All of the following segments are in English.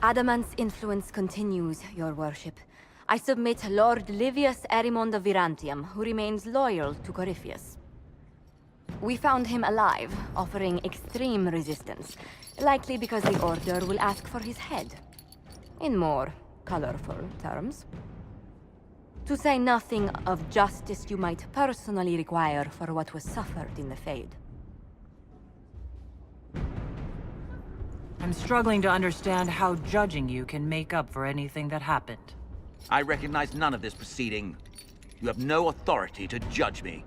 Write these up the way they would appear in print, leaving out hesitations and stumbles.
Adamant's influence continues, your worship. I submit Lord Livius Erimond of Virantium, who remains loyal to Corypheus. We found him alive, offering extreme resistance, likely because the Order will ask for his head. In more colorful terms. To say nothing of justice you might personally require for what was suffered in the Fade. I'm struggling to understand how judging you can make up for anything that happened. I recognize none of this proceeding. You have no authority to judge me.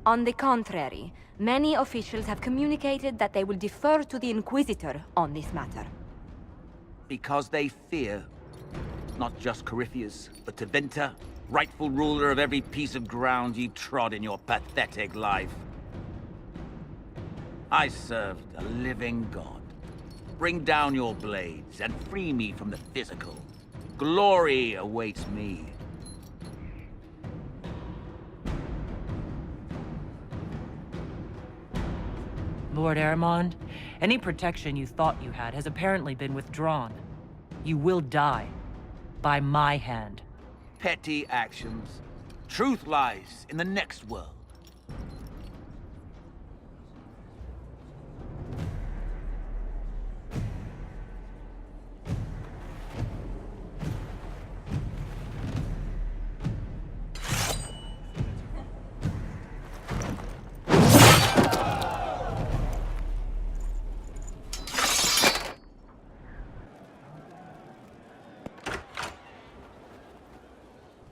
On the contrary, many officials have communicated that they will defer to the Inquisitor on this matter. Because they fear. Not just Corypheus, but Tevinter, rightful ruler of every piece of ground ye trod in your pathetic life. I served a living god. Bring down your blades and free me from the physical. Glory awaits me. Lord Erimond, any protection you thought you had has apparently been withdrawn. You will die. By my hand. Petty actions. Truth lies in the next world.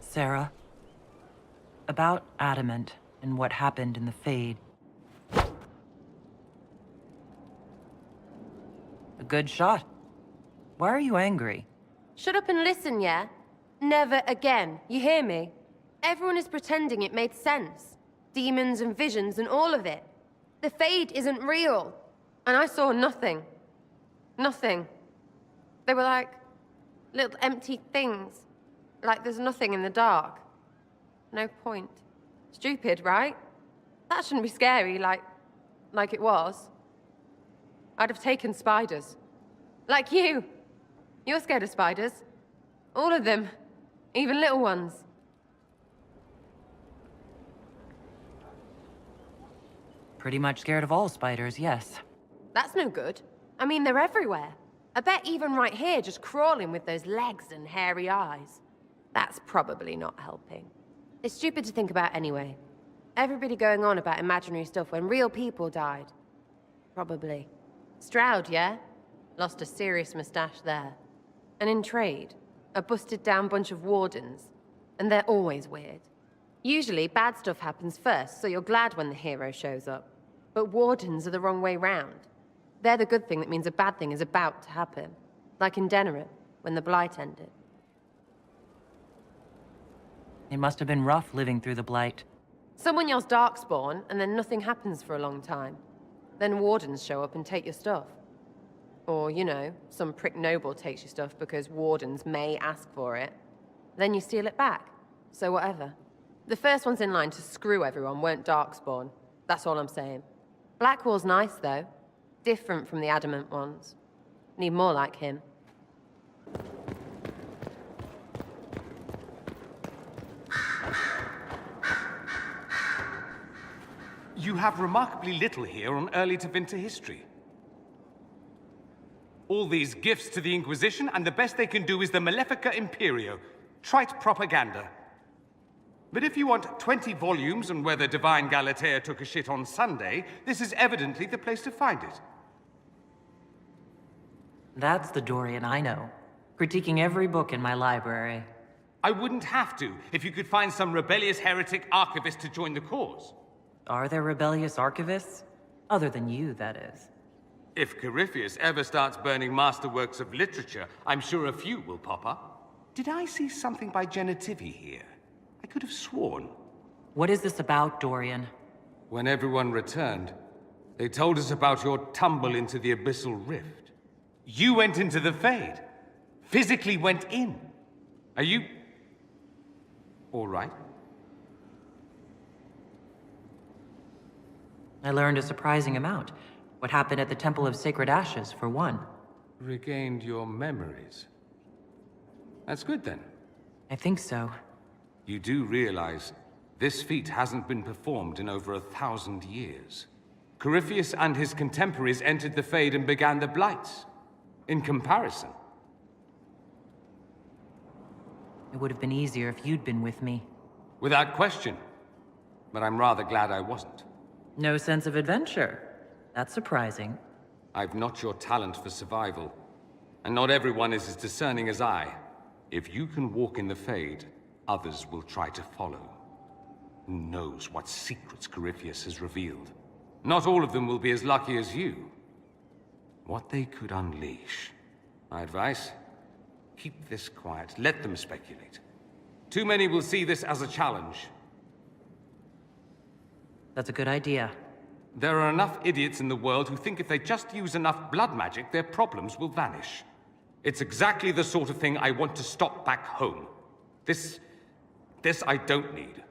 Sarah, about Adamant and what happened in the Fade. A good shot. Why are you angry? Shut up and listen, yeah? Never again, you hear me? Everyone is pretending it made sense. Demons and visions and all of it. The Fade isn't real. And I saw nothing. Nothing. They were like little empty things. Like there's nothing in the dark. No point. Stupid, right? That shouldn't be scary, like it was. I'd have taken spiders. Like you. You're scared of spiders. All of them. Even little ones. Pretty much scared of all spiders, yes. That's no good. I mean, they're everywhere. I bet even right here, just crawling with those legs and hairy eyes. That's probably not helping. It's stupid to think about anyway. Everybody going on about imaginary stuff when real people died. Probably. Stroud, yeah? Lost a serious mustache there. And in trade, a busted down bunch of wardens. And they're always weird. Usually, bad stuff happens first, so you're glad when the hero shows up. But wardens are the wrong way round. They're the good thing that means a bad thing is about to happen. Like in Denerim, when the Blight ended. It must have been rough living through the Blight. Someone yells Darkspawn, and then nothing happens for a long time. Then wardens show up and take your stuff. Or, you know, some prick noble takes your stuff because wardens may ask for it. Then you steal it back. So whatever. The first ones in line to screw everyone weren't Darkspawn. That's all I'm saying. Blackwall's nice, though. Different from the Adamant ones. Need more like him. You have remarkably little here on early Tevinter history. All these gifts to the Inquisition, and the best they can do is the Malefica Imperio. Trite propaganda. But if you want 20 volumes on whether Divine Galatea took a shit on Sunday, this is evidently the place to find it. That's the Dorian I know. Critiquing every book in my library. I wouldn't have to, if you could find some rebellious heretic archivist to join the cause. Are there rebellious archivists? Other than you, that is. If Corypheus ever starts burning masterworks of literature, I'm sure a few will pop up. Did I see something by Genitivi here? I could have sworn. What is this about, Dorian? When everyone returned, they told us about your tumble into the Abyssal Rift. You went into the Fade. Physically went in. Are you... all right? I learned a surprising amount. What happened at the Temple of Sacred Ashes, for one. Regained your memories. That's good then. I think so. You do realize this feat hasn't been performed in over 1,000 years. Corypheus and his contemporaries entered the Fade and began the Blights. In comparison. It would have been easier if you'd been with me. Without question. But I'm rather glad I wasn't. No sense of adventure. That's surprising. I've not your talent for survival. And not everyone is as discerning as I. If you can walk in the Fade, others will try to follow. Who knows what secrets Corypheus has revealed? Not all of them will be as lucky as you. What they could unleash. My advice? Keep this quiet. Let them speculate. Too many will see this as a challenge. That's a good idea. There are enough idiots in the world who think if they just use enough blood magic, their problems will vanish. It's exactly the sort of thing I want to stop back home. This I don't need.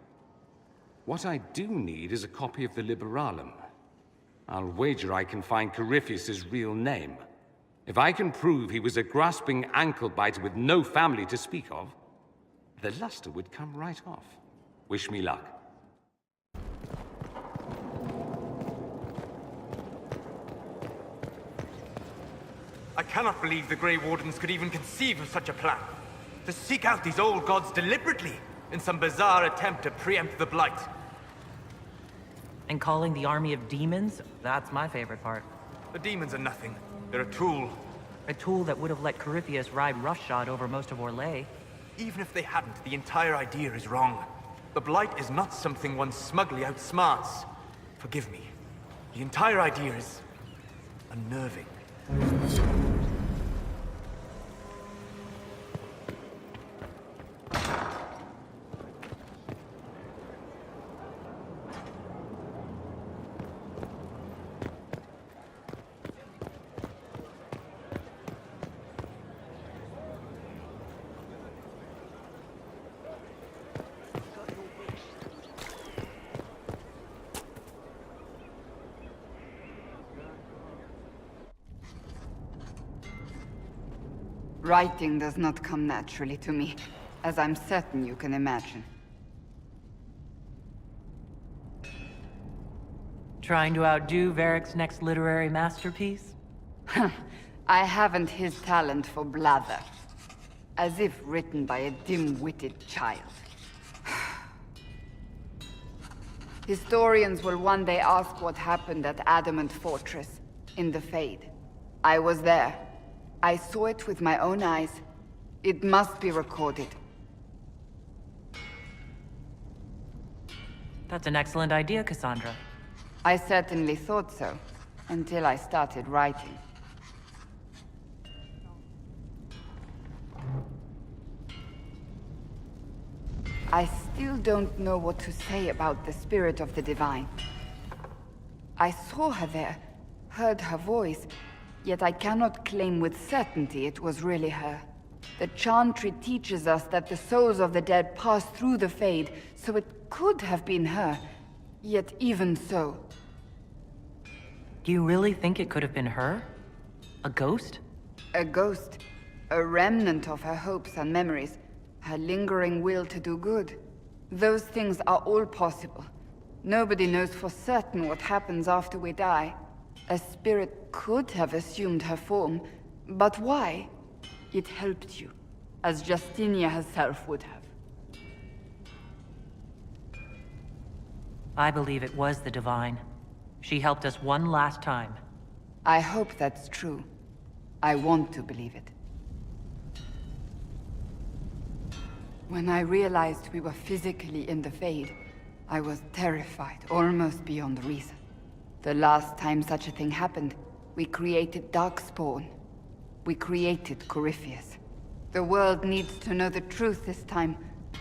What I do need is a copy of the Liberalum. I'll wager I can find Corypheus's real name. If I can prove he was a grasping ankle-biter with no family to speak of, the luster would come right off. Wish me luck. I cannot believe the Grey Wardens could even conceive of such a plan. To seek out these old gods deliberately, in some bizarre attempt to preempt the Blight. And calling the army of demons, that's my favorite part. The demons are nothing. They're a tool. A tool that would have let Corypheus ride roughshod over most of Orlais. Even if they hadn't, the entire idea is wrong. The Blight is not something one smugly outsmarts. Forgive me. The entire idea is unnerving. Writing does not come naturally to me, as I'm certain you can imagine. Trying to outdo Varric's next literary masterpiece? I haven't his talent for blather. As if written by a dim-witted child. Historians will one day ask what happened at Adamant Fortress, in the Fade. I was there. I saw it with my own eyes. It must be recorded. That's an excellent idea, Cassandra. I certainly thought so, until I started writing. I still don't know what to say about the spirit of the Divine. I saw her there, heard her voice, yet I cannot claim with certainty it was really her. The Chantry teaches us that the souls of the dead pass through the Fade, so it could have been her. Yet even so... Do you really think it could have been her? A ghost? A ghost. A remnant of her hopes and memories. Her lingering will to do good. Those things are all possible. Nobody knows for certain what happens after we die. A spirit could have assumed her form, but why? It helped you, as Justinia herself would have. I believe it was the Divine. She helped us one last time. I hope that's true. I want to believe it. When I realized we were physically in the Fade, I was terrified, almost beyond reason. The last time such a thing happened, we created Darkspawn. We created Corypheus. The world needs to know the truth this time.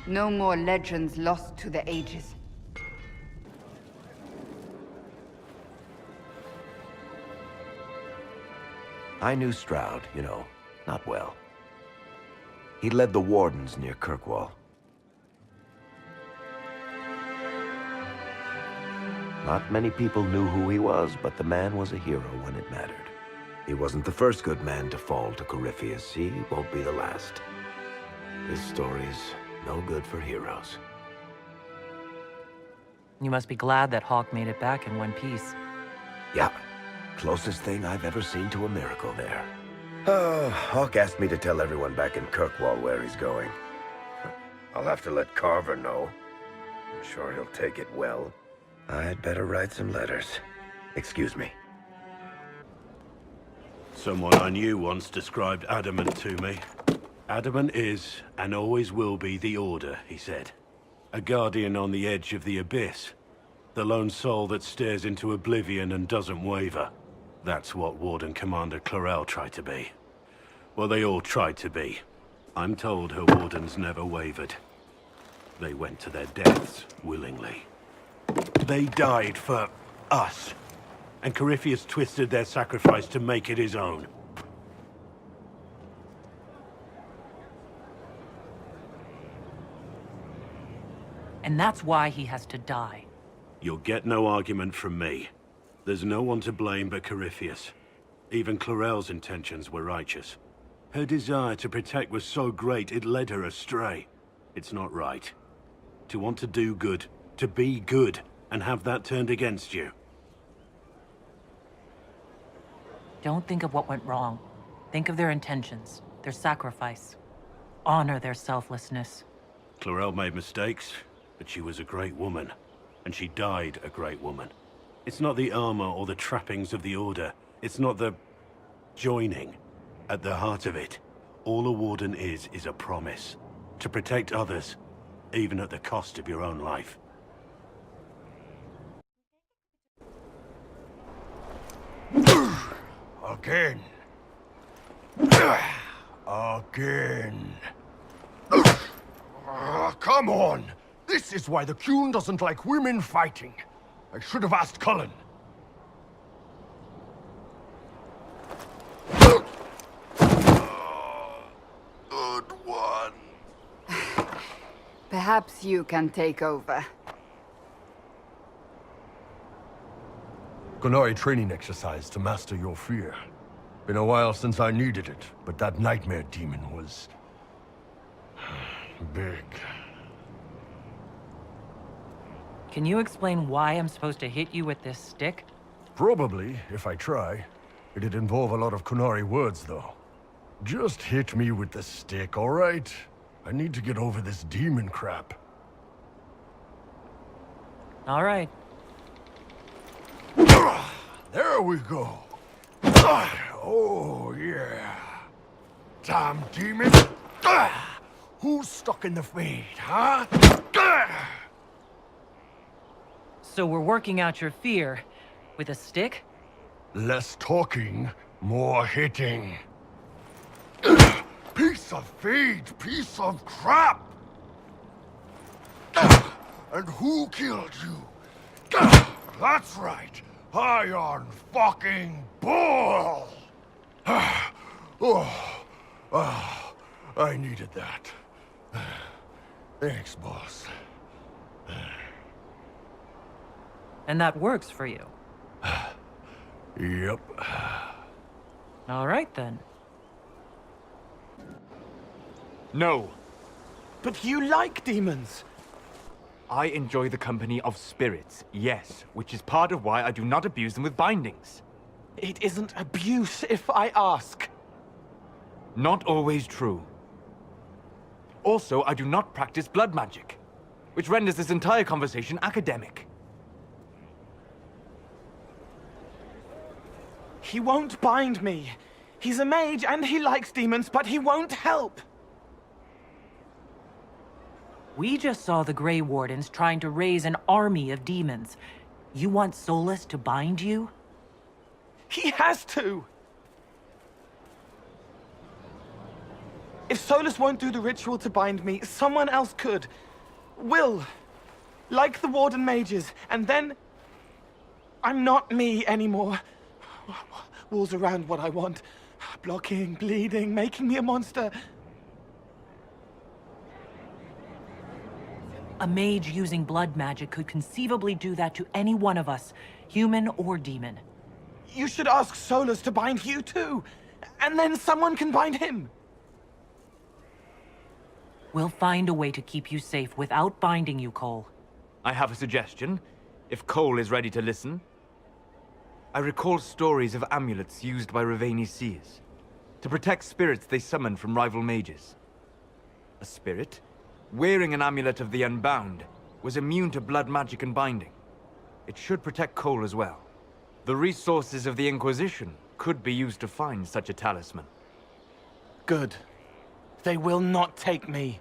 No more legends lost to the ages. I knew Stroud, you know, not well. He led the Wardens near Kirkwall. Not many people knew who he was, but the man was a hero when it mattered. He wasn't the first good man to fall to Corypheus. He won't be the last. This story's no good for heroes. You must be glad that Hawk made it back in one piece. Yeah, closest thing I've ever seen to a miracle there. Oh, Hawk asked me to tell everyone back in Kirkwall where he's going. I'll have to let Carver know. I'm sure he'll take it well. I'd better write some letters. Excuse me. Someone I knew once described Adamant to me. Adamant is, and always will be, the Order, he said. A guardian on the edge of the abyss. The lone soul that stares into oblivion and doesn't waver. That's what Warden Commander Clarel tried to be. Well, they all tried to be. I'm told her wardens never wavered. They went to their deaths willingly. They died for us. And Corypheus twisted their sacrifice to make it his own. And that's why he has to die. You'll get no argument from me. There's no one to blame but Corypheus. Even Clarel's intentions were righteous. Her desire to protect was so great it led her astray. It's not right. To want to do good, to be good, and have that turned against you. Don't think of what went wrong. Think of their intentions, their sacrifice. Honor their selflessness. Clarel made mistakes, but she was a great woman. And she died a great woman. It's not the armor or the trappings of the Order. It's not the joining. At the heart of it, all a warden is a promise. To protect others, even at the cost of your own life. Again. Again. Come on! This is why the Qun doesn't like women fighting. I should have asked Cullen. Good one. Perhaps you can take over. Qunari training exercise to master your fear. Been a while since I needed it, but that nightmare demon was... big. Can you explain why I'm supposed to hit you with this stick? Probably, if I try. It'd involve a lot of Qunari words, though. Just hit me with the stick, all right? I need to get over this demon crap. All right. There we go. Oh, yeah. Damn demon. Who's stuck in the fade, huh? So we're working out your fear with a stick? Less talking, more hitting. Piece of feed, piece of crap! And who killed you? That's right, Iron fucking Bull! I needed that. Thanks, boss. And that works for you? Yep. All right, then. No. But you like demons! I enjoy the company of spirits, yes, which is part of why I do not abuse them with bindings. It isn't abuse, if I ask. Not always true. Also, I do not practice blood magic, which renders this entire conversation academic. He won't bind me. He's a mage and he likes demons, but he won't help. We just saw the Grey Wardens trying to raise an army of demons. You want Solus to bind you? He has to! If Solus won't do the ritual to bind me, someone else could. Will. Like the Warden mages, and then... I'm not me anymore. Walls around what I want. Blocking, bleeding, making me a monster. A mage using blood magic could conceivably do that to any one of us, human or demon. You should ask Solus to bind you too. And then someone can bind him. We'll find a way to keep you safe without binding you, Cole. I have a suggestion, if Cole is ready to listen. I recall stories of amulets used by Ravani's seers to protect spirits they summon from rival mages. A spirit, wearing an amulet of the Unbound, was immune to blood magic and binding. It should protect Cole as well. The resources of the Inquisition could be used to find such a talisman. Good. They will not take me.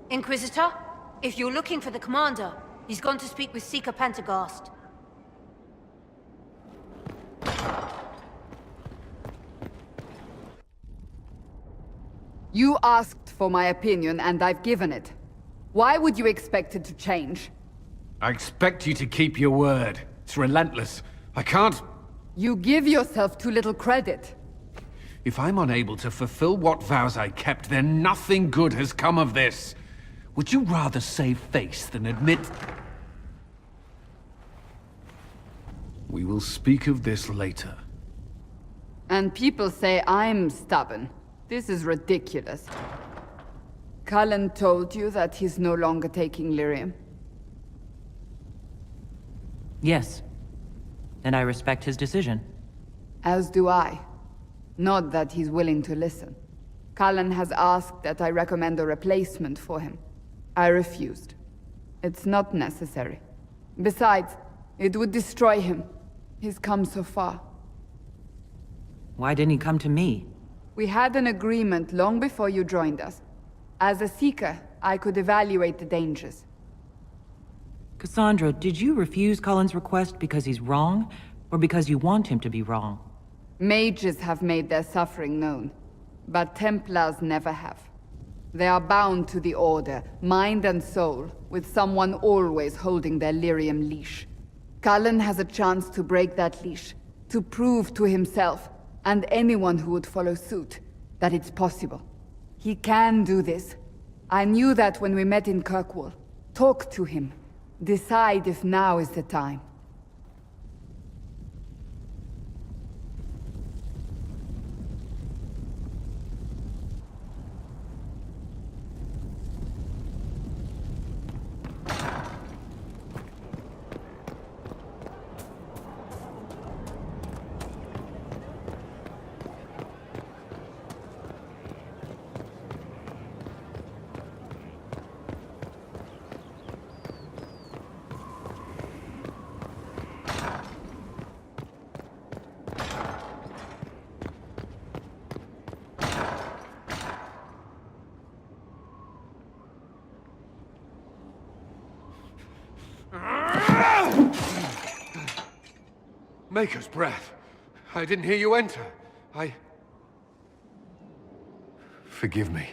Inquisitor, if you're looking for the commander, he's gone to speak with Seeker Pentecost. You asked for my opinion, and I've given it. Why would you expect it to change? I expect you to keep your word. It's relentless. I can't... You give yourself too little credit. If I'm unable to fulfill what vows I kept, then nothing good has come of this. Would you rather save face than admit... We will speak of this later. And people say I'm stubborn. This is ridiculous. Cullen told you that he's no longer taking lyrium? Yes. And I respect his decision. As do I. Not that he's willing to listen. Cullen has asked that I recommend a replacement for him. I refused. It's not necessary. Besides, it would destroy him. He's come so far. Why didn't he come to me? We had an agreement long before you joined us. As a Seeker, I could evaluate the dangers. Cassandra, did you refuse Cullen's request because he's wrong, or because you want him to be wrong? Mages have made their suffering known, but Templars never have. They are bound to the Order, mind and soul, with someone always holding their lyrium leash. Cullen has a chance to break that leash, to prove to himself, and anyone who would follow suit, that it's possible. He can do this. I knew that when we met in Kirkwall. Talk to him. Decide if now is the time. Maker's breath. I didn't hear you enter. Forgive me.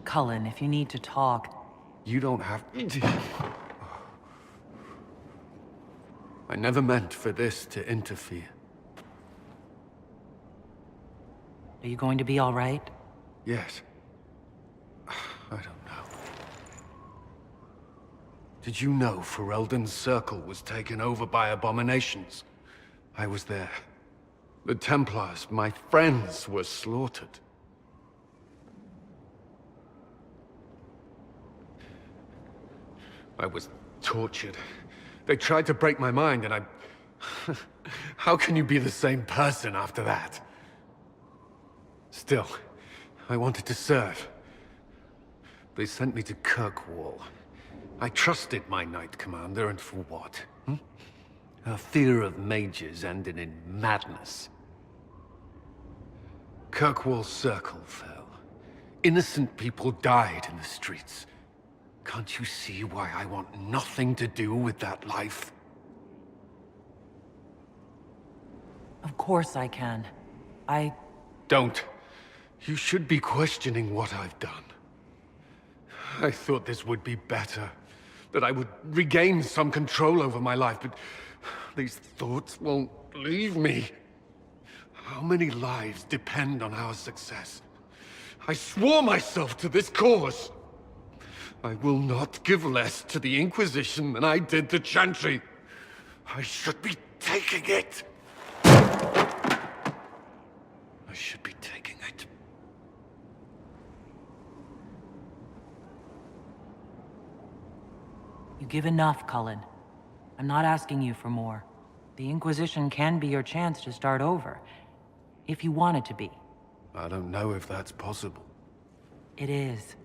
Cullen, if you need to talk... You don't have... I never meant for this to interfere. Are you going to be all right? Yes. I don't know. Did you know Ferelden's circle was taken over by abominations? I was there. The Templars, my friends, were slaughtered. I was tortured. They tried to break my mind, and I... How can you be the same person after that? Still, I wanted to serve. They sent me to Kirkwall. I trusted my Knight Commander, and for what? Her fear of mages ended in madness. Kirkwall's circle fell. Innocent people died in the streets. Can't you see why I want nothing to do with that life? Of course I can. Don't. You should be questioning what I've done. I thought this would be better. That I would regain some control over my life, but these thoughts won't leave me. How many lives depend on our success? I swore myself to this cause. I will not give less to the Inquisition than I did to Chantry. I should be taking it. I should be taking it. You give enough, Cullen. I'm not asking you for more. The Inquisition can be your chance to start over, if you want it to be. I don't know if that's possible. It is.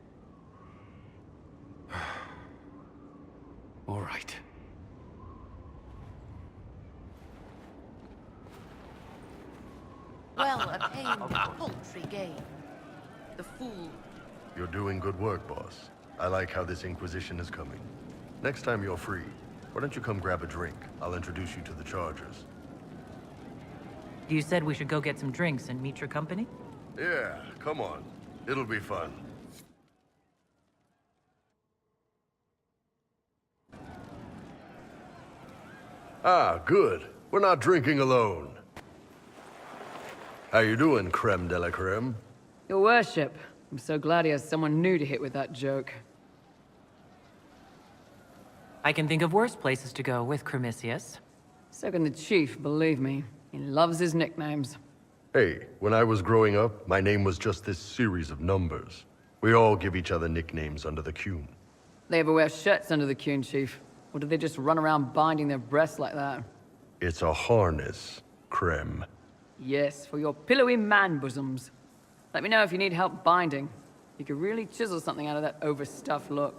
All right. Well, a pain paltry gain. The fool. You're doing good work, boss. I like how this Inquisition is coming. Next time you're free, why don't you come grab a drink? I'll introduce you to the Chargers. You said we should go get some drinks and meet your company? Yeah, come on. It'll be fun. Ah, good. We're not drinking alone. How you doing, creme de la creme? Your worship. I'm so glad he has someone new to hit with that joke. I can think of worse places to go with Cremisius. So can the chief, believe me. He loves his nicknames. Hey, when I was growing up, my name was just this series of numbers. We all give each other nicknames under the Qun. They ever wear shirts under the Qun, chief? Or do they just run around binding their breasts like that? It's a harness, creme. Yes, for your pillowy man bosoms. Let me know if you need help binding. You could really chisel something out of that overstuffed look.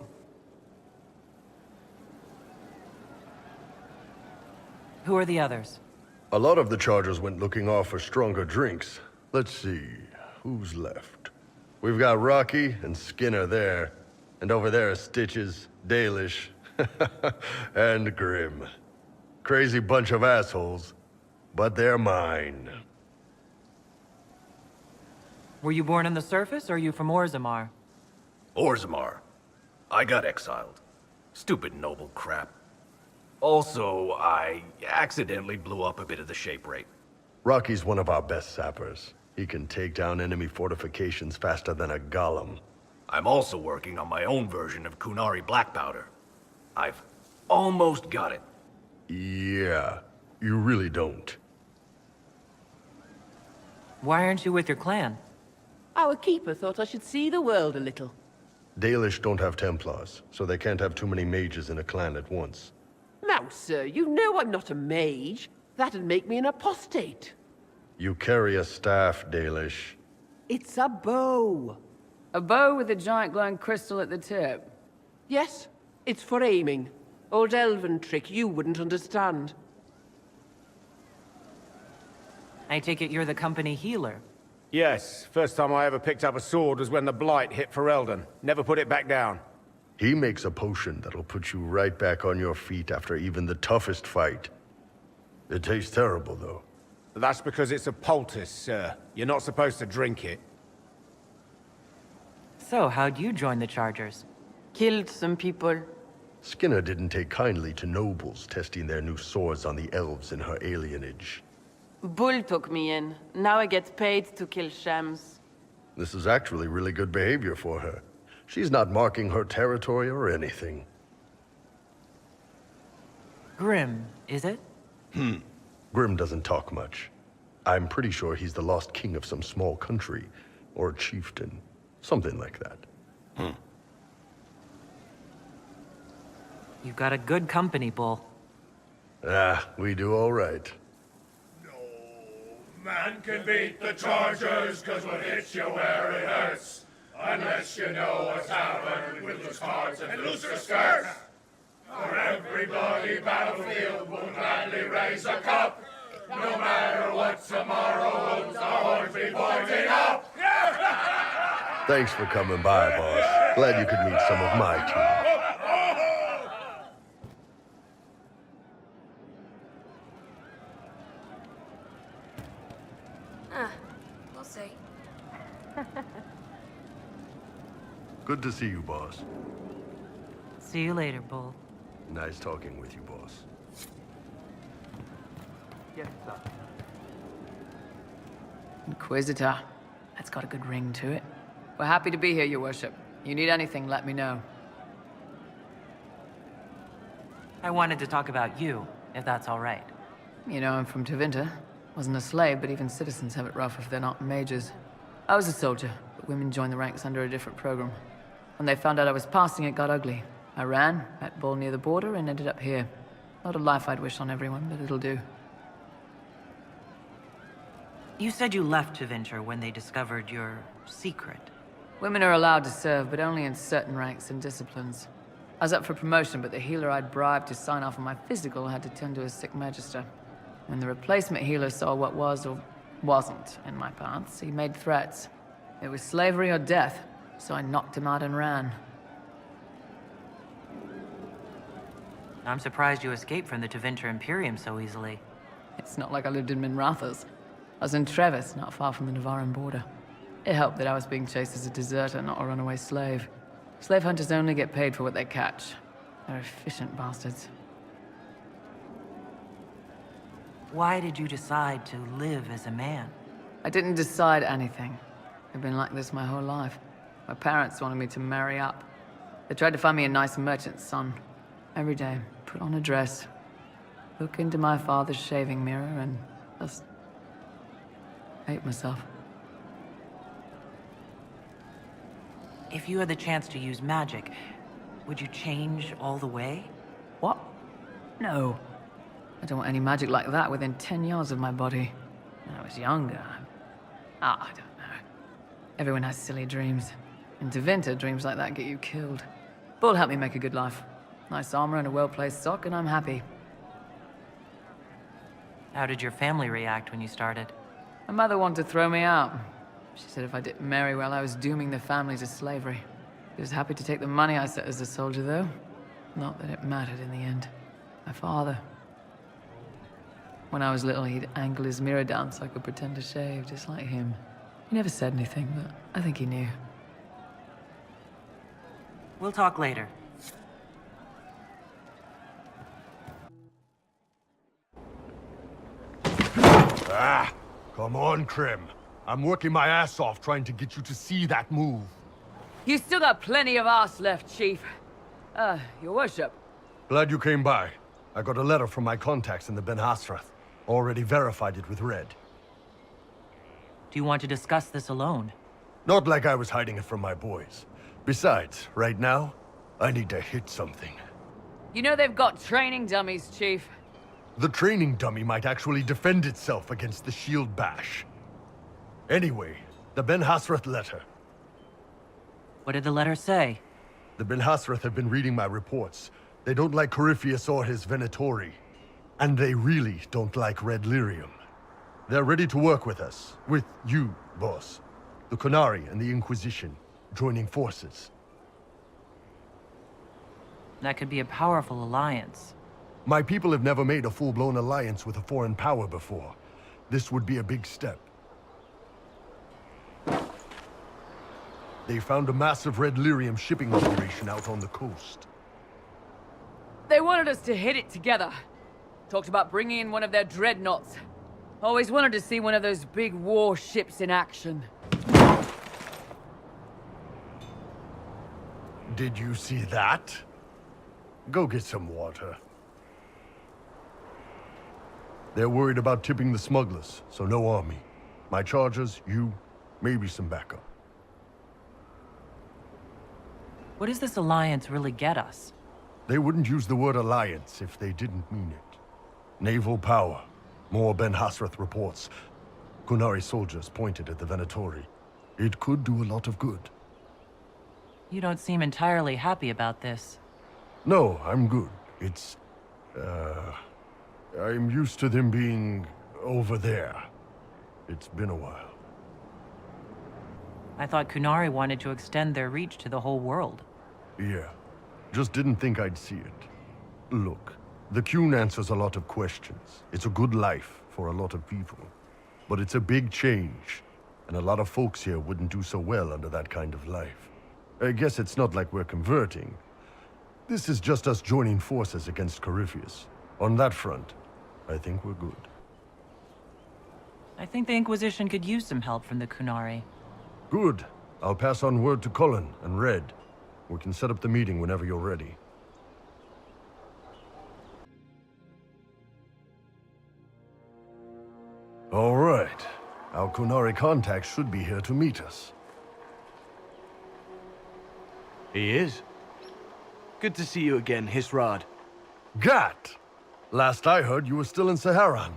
Who are the others? A lot of the Chargers went looking off for stronger drinks. Let's see, who's left? We've got Rocky and Skinner there. And over there are Stitches, Dalish, and Grim. Crazy bunch of assholes, but they're mine. Were you born on the surface, or are you from Orzammar? Orzammar. I got exiled. Stupid noble crap. Also, I accidentally blew up a bit of the shape rate. Rocky's one of our best sappers. He can take down enemy fortifications faster than a golem. I'm also working on my own version of Kunari black powder. I've almost got it. Yeah, you really don't. Why aren't you with your clan? Our keeper thought I should see the world a little. Dalish don't have Templars, so they can't have too many mages in a clan at once. Now, sir, you know I'm not a mage. That'd make me an apostate. You carry a staff, Dalish. It's a bow. A bow with a giant glowing crystal at the tip. Yes, it's for aiming. Old elven trick you wouldn't understand. I take it you're the company healer. Yes, first time I ever picked up a sword was when the Blight hit Ferelden. Never put it back down. He makes a potion that'll put you right back on your feet after even the toughest fight. It tastes terrible, though. That's because it's a poultice, sir. You're not supposed to drink it. So, how'd you join the Chargers? Killed some people. Skinner didn't take kindly to nobles testing their new swords on the elves in her alienage. Bull took me in. Now I get paid to kill shams. This is actually really good behavior for her. She's not marking her territory or anything. Grim, is it? Grim doesn't talk much. I'm pretty sure he's the lost king of some small country, or chieftain. Something like that. You've got a good company, Bull. Ah, we do all right. Man can beat the Chargers, cause what hits you where it hurts. Unless you know what's happened with loose cards and looser skirts. For every bloody battlefield will gladly raise a cup. No matter what tomorrow holds, our horns be pointing up. Thanks for coming by, boss. Glad you could meet some of my team. We'll see. Good to see you, boss. See you later, Bull. Nice talking with you, boss. Yes, sir. Inquisitor. That's got a good ring to it. We're happy to be here, your worship. You need anything, let me know. I wanted to talk about you, if that's all right. You know, I'm from Tevinter. Wasn't a slave, but even citizens have it rough if they're not mages. I was a soldier, but women joined the ranks under a different program. When they found out I was passing, it got ugly. I ran, met Bull near the border, and ended up here. Not a life I'd wish on everyone, but it'll do. You said you left Tevinter when they discovered your secret. Women are allowed to serve, but only in certain ranks and disciplines. I was up for promotion, but the healer I'd bribed to sign off on my physical had to tend to a sick magister. When the replacement healer saw what was or wasn't in my paths, he made threats. It was slavery or death, so I knocked him out and ran. I'm surprised you escaped from the Tevinter Imperium so easily. It's not like I lived in Minrathous. I was in Trevis, not far from the Navaran border. It helped that I was being chased as a deserter, not a runaway slave. Slave hunters only get paid for what they catch. They're efficient bastards. Why did you decide to live as a man? I didn't decide anything. I've been like this my whole life. My parents wanted me to marry up. They tried to find me a nice merchant's son. Every day, put on a dress, look into my father's shaving mirror, and just hate myself. If you had the chance to use magic, would you change all the way? What? No. I don't want any magic like that within 10 yards of my body. When I was younger, I don't know. Everyone has silly dreams. In Tevinter, dreams like that get you killed. Bull helped me make a good life. Nice armor and a well-placed sock, and I'm happy. How did your family react when you started? My mother wanted to throw me out. She said if I didn't marry well, I was dooming the family to slavery. She was happy to take the money I set as a soldier, though. Not that it mattered in the end. My father. When I was little, he'd angle his mirror down so I could pretend to shave, just like him. He never said anything, but I think he knew. We'll talk later. Ah, come on, Krim. I'm working my ass off trying to get you to see that move. You still got plenty of arse left, Chief. Your worship. Glad you came by. I got a letter from my contacts in the Ben Hasrath. Already verified it with Red. Do you want to discuss this alone? Not like I was hiding it from my boys. Besides, right now, I need to hit something. You know they've got training dummies, Chief. The training dummy might actually defend itself against the shield bash. Anyway, the Ben Hasrath letter. What did the letter say? The Ben Hasrath have been reading my reports. They don't like Corypheus or his Venatori. And they really don't like Red Lyrium. They're ready to work with us. With you, boss. The Qunari and the Inquisition, joining forces. That could be a powerful alliance. My people have never made a full-blown alliance with a foreign power before. This would be a big step. They found a massive Red Lyrium shipping operation out on the coast. They wanted us to hit it together. Talked about bringing in one of their dreadnoughts. Always wanted to see one of those big war ships in action. Did you see that? Go get some water. They're worried about tipping the smugglers, so no army. My chargers, you, maybe some backup. What does this alliance really get us? They wouldn't use the word alliance if they didn't mean it. Naval power. More Ben Hasrath reports. Qunari soldiers pointed at the Venatori. It could do a lot of good. You don't seem entirely happy about this. No, I'm good. It's... I'm used to them being over there. It's been a while. I thought Qunari wanted to extend their reach to the whole world. Yeah. Just didn't think I'd see it. Look, the Qun answers a lot of questions. It's a good life for a lot of people. But it's a big change, and a lot of folks here wouldn't do so well under that kind of life. I guess it's not like we're converting. This is just us joining forces against Corypheus. On that front, I think we're good. I think the Inquisition could use some help from the Qunari. Good. I'll pass on word to Cullen and Red. We can set up the meeting whenever you're ready. All right. Our Kunari contact should be here to meet us. He is. Good to see you again, Hisrad. Gat! Last I heard, you were still in Saharan.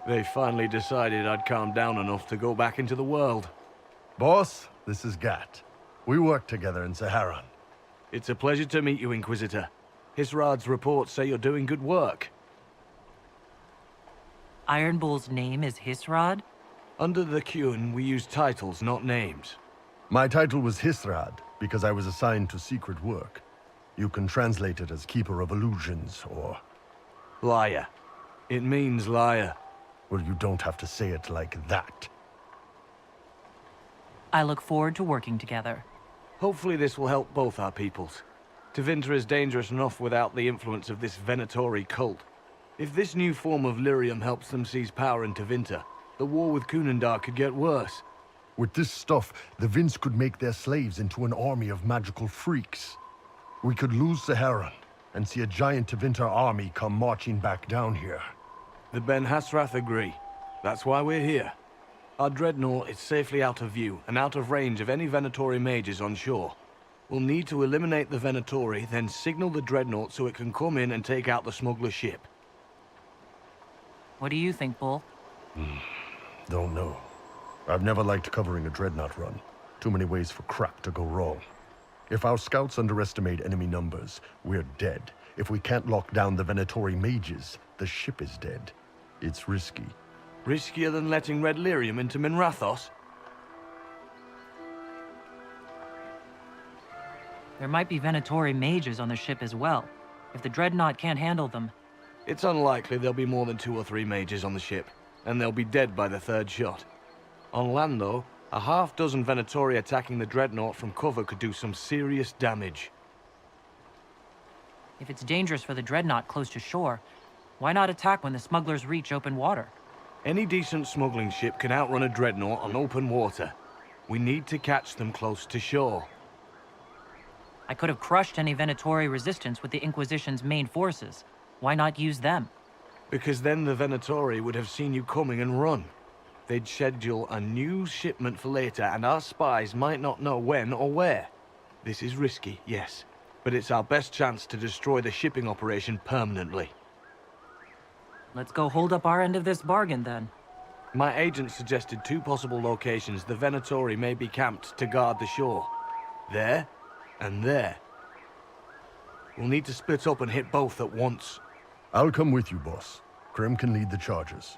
They finally decided I'd calmed down enough to go back into the world. Boss, this is Gat. We worked together in Saharan. It's a pleasure to meet you, Inquisitor. Hisrad's reports say you're doing good work. Iron Bull's name is Hisrad? Under the Qun, we use titles, not names. My title was Hisrad, because I was assigned to secret work. You can translate it as Keeper of Illusions, or... Liar. It means liar. Well, you don't have to say it like that. I look forward to working together. Hopefully this will help both our peoples. Tevinter is dangerous enough without the influence of this Venatori cult. If this new form of lyrium helps them seize power in Tevinter, the war with Kunandar could get worse. With this stuff, the Vince could make their slaves into an army of magical freaks. We could lose Saharan, and see a giant Tevinter army come marching back down here. The Ben Hasrath agree. That's why we're here. Our dreadnought is safely out of view, and out of range of any Venatori mages on shore. We'll need to eliminate the Venatori, then signal the dreadnought so it can come in and take out the smuggler ship. What do you think, Bull? Don't know. I've never liked covering a dreadnought run. Too many ways for crap to go wrong. If our scouts underestimate enemy numbers, we're dead. If we can't lock down the Venatori mages, the ship is dead. It's risky. Riskier than letting Red Lyrium into Minrathos? There might be Venatori mages on the ship as well. If the dreadnought can't handle them... It's unlikely there'll be more than 2 or 3 mages on the ship, and they'll be dead by the 3rd shot. On land, though, a half-dozen Venatori attacking the dreadnought from cover could do some serious damage. If it's dangerous for the dreadnought close to shore, why not attack when the smugglers reach open water? Any decent smuggling ship can outrun a dreadnought on open water. We need to catch them close to shore. I could have crushed any Venatori resistance with the Inquisition's main forces. Why not use them? Because then the Venatori would have seen you coming and run. They'd schedule a new shipment for later, and our spies might not know when or where. This is risky, yes, but it's our best chance to destroy the shipping operation permanently. Let's go hold up our end of this bargain, then. My agent suggested 2 possible locations the Venatori may be camped to guard the shore. There, and there. We'll need to split up and hit both at once. I'll come with you, boss. Krim can lead the charges.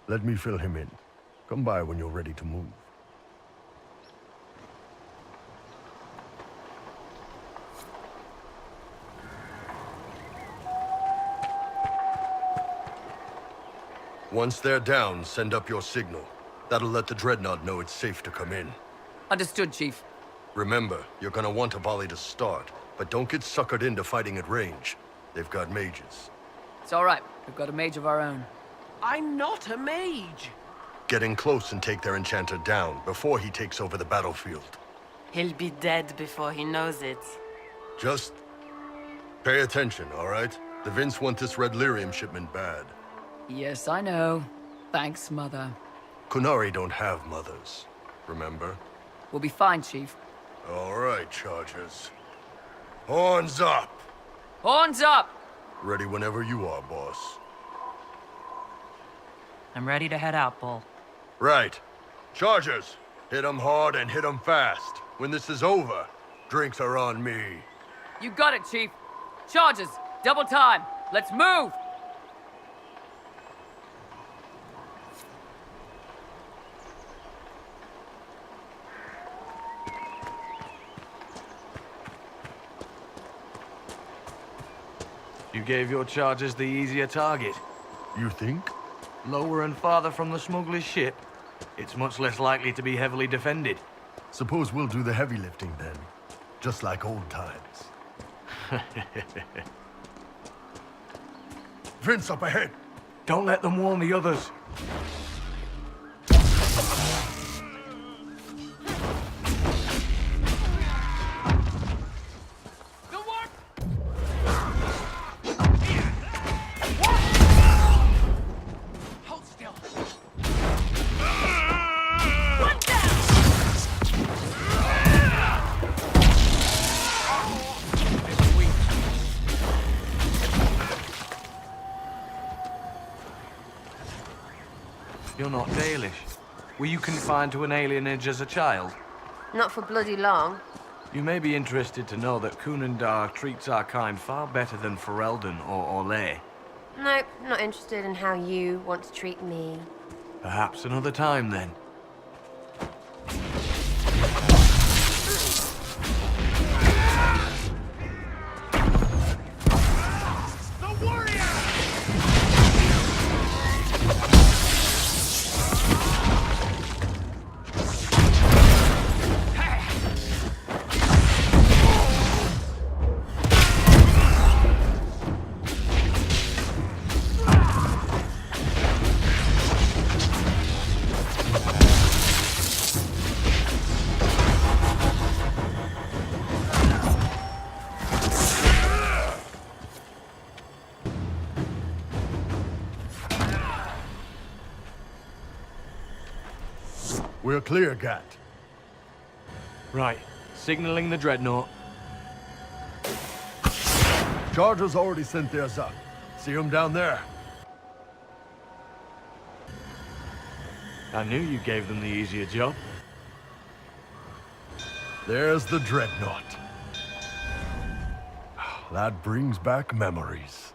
Let me fill him in. Come by when you're ready to move. Once they're down, send up your signal. That'll let the dreadnought know it's safe to come in. Understood, Chief. Remember, you're gonna want a volley to start, but don't get suckered into fighting at range. They've got mages. It's all right. We've got a mage of our own. I'm not a mage. Get in close and take their enchanter down before he takes over the battlefield. He'll be dead before he knows it. Just pay attention, all right? The Vince want this Red Lyrium shipment bad. Yes, I know. Thanks, Mother. Kunari don't have mothers, remember? We'll be fine, Chief. All right, Chargers. Horns up! Horns up! Ready whenever you are, boss. I'm ready to head out, Bull. Right. Chargers, hit 'em hard and hit 'em fast. When this is over, drinks are on me. You got it, Chief. Charges! Double time! Let's move! You gave your charges the easier target. You think? Lower and farther from the smuggler's ship, it's much less likely to be heavily defended. Suppose we'll do the heavy lifting then. Just like old times. Vince up ahead! Don't let them warn the others. Hold still. You're not Dalish. Were you confined to an alienage as a child? Not for bloody long. You may be interested to know that Kunandar treats our kind far better than Ferelden or Orlais. Nope, not interested in how you want to treat me. Perhaps another time, then. We're clear, Gat. Right. Signaling the Dreadnought. Chargers already sent theirs up. See them down there? I knew you gave them the easier job. There's the Dreadnought. That brings back memories.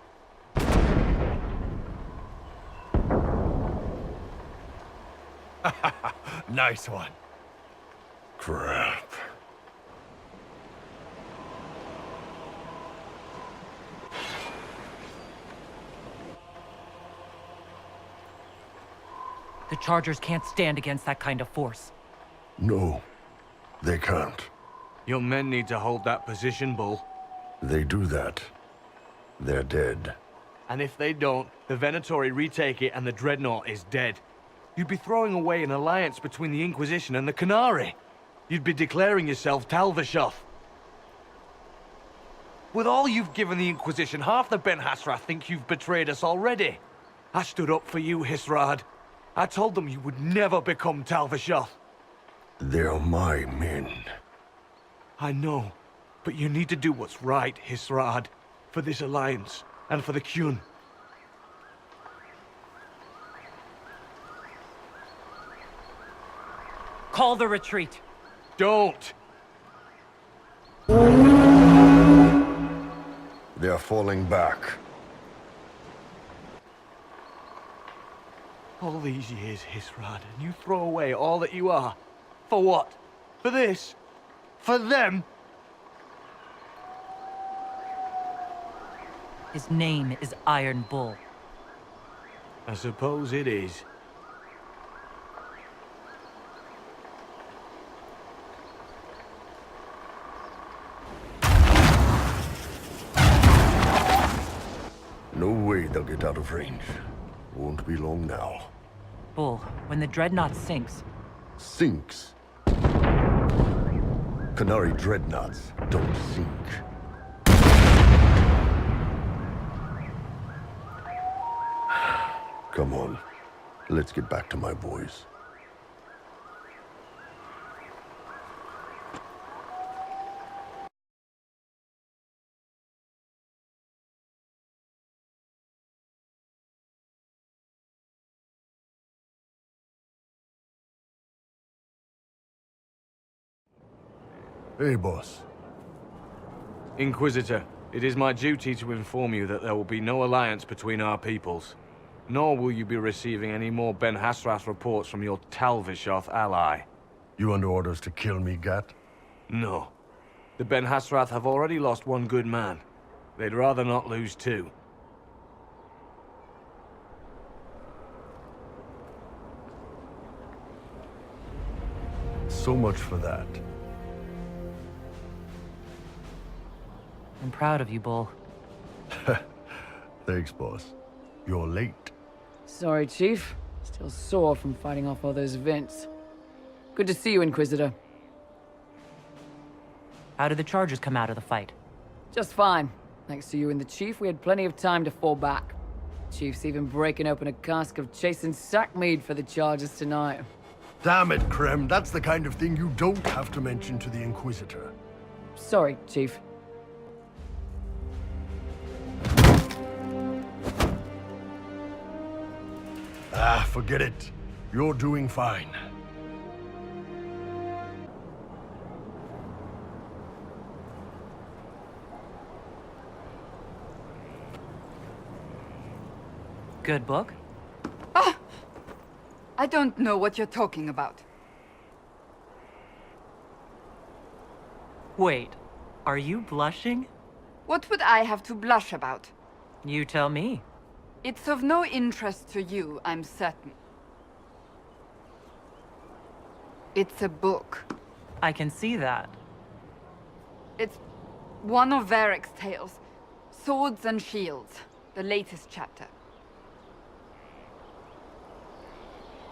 Nice one. Crap. The Chargers can't stand against that kind of force. No, they can't. Your men need to hold that position, Bull. They do that. They're dead. And if they don't, the Venatori retake it and the Dreadnought is dead. You'd be throwing away an alliance between the Inquisition and the Canary. You'd be declaring yourself Talvishoth. With all you've given the Inquisition, half the Ben Hassrath think you've betrayed us already. I stood up for you, Hisrad. I told them you would never become Talvishoth. They're my men. I know, but you need to do what's right, Hisrad. For this alliance, and for the Qun. Call the retreat. Don't! They're falling back. All these years, Hisrad, and you throw away all that you are. For what? For this? For them? His name is Iron Bull. I suppose it is. No way they'll get out of range. Won't be long now. Bull, when the Dreadnought sinks... Sinks? Canary Dreadnoughts don't sink. Come on. Let's get back to my boys. Hey, boss. Inquisitor, it is my duty to inform you that there will be no alliance between our peoples. Nor will you be receiving any more Ben Hassrath reports from your Talvishoth ally. You under orders to kill me, Gat? No. The Ben Hassrath have already lost one good man. They'd rather not lose two. So much for that. I'm proud of you, Bull. Thanks, boss. You're late. Sorry, Chief. Still sore from fighting off all those vents. Good to see you, Inquisitor. How did the Chargers come out of the fight? Just fine. Thanks to you and the Chief, we had plenty of time to fall back. Chief's even breaking open a cask of chasing sackmead for the Chargers tonight. Damn it, Krem. That's the kind of thing you don't have to mention to the Inquisitor. Sorry, Chief. Ah, forget it. You're doing fine. Good book? Ah! I don't know what you're talking about. Wait, are you blushing? What would I have to blush about? You tell me. It's of no interest to you, I'm certain. It's a book. I can see that. It's one of Varric's tales. Swords and Shields, the latest chapter.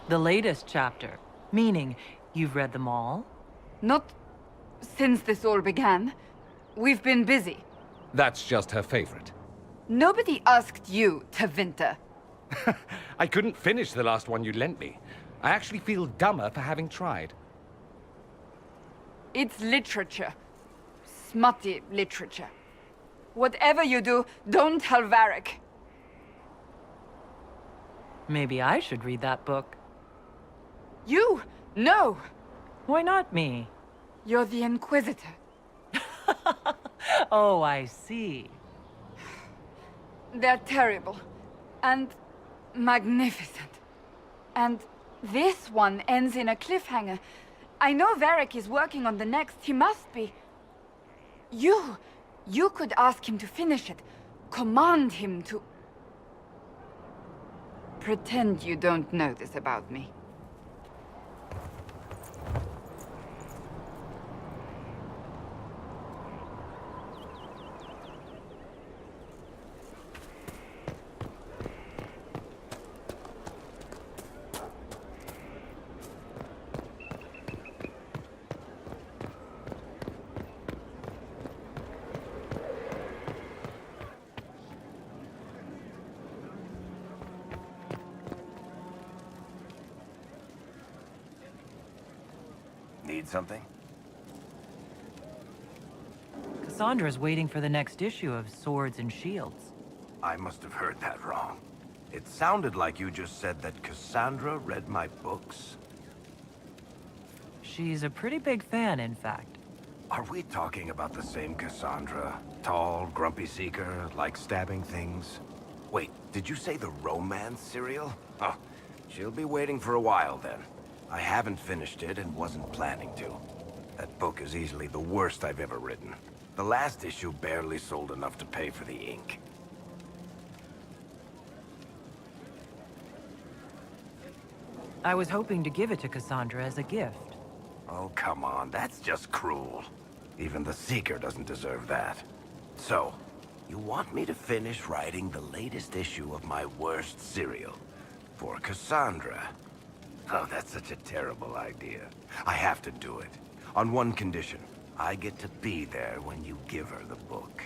The latest chapter? Meaning, you've read them all? Not since this all began. We've been busy. That's just her favorite. Nobody asked you to winter. I couldn't finish the last one you lent me. I actually feel dumber for having tried. It's literature. Smutty literature. Whatever you do, don't tell Varric. Maybe I should read that book. You? No! Why not me? You're the Inquisitor. Oh, I see. They're terrible. And magnificent. And this one ends in a cliffhanger. I know Varric is working on the next. He must be. You could ask him to finish it. Command him to... Pretend you don't know this about me. Need something? Cassandra's waiting for the next issue of Swords and Shields. I must have heard that wrong. It sounded like you just said that Cassandra read my books. She's a pretty big fan, in fact. Are we talking about the same Cassandra? Tall, grumpy seeker, like stabbing things? Wait, did you say the romance serial? Huh. She'll be waiting for a while then. I haven't finished it and wasn't planning to. That book is easily the worst I've ever written. The last issue barely sold enough to pay for the ink. I was hoping to give it to Cassandra as a gift. Oh, come on, that's just cruel. Even the Seeker doesn't deserve that. So, you want me to finish writing the latest issue of my worst serial for Cassandra? Oh, that's such a terrible idea. I have to do it. On one condition. I get to be there when you give her the book.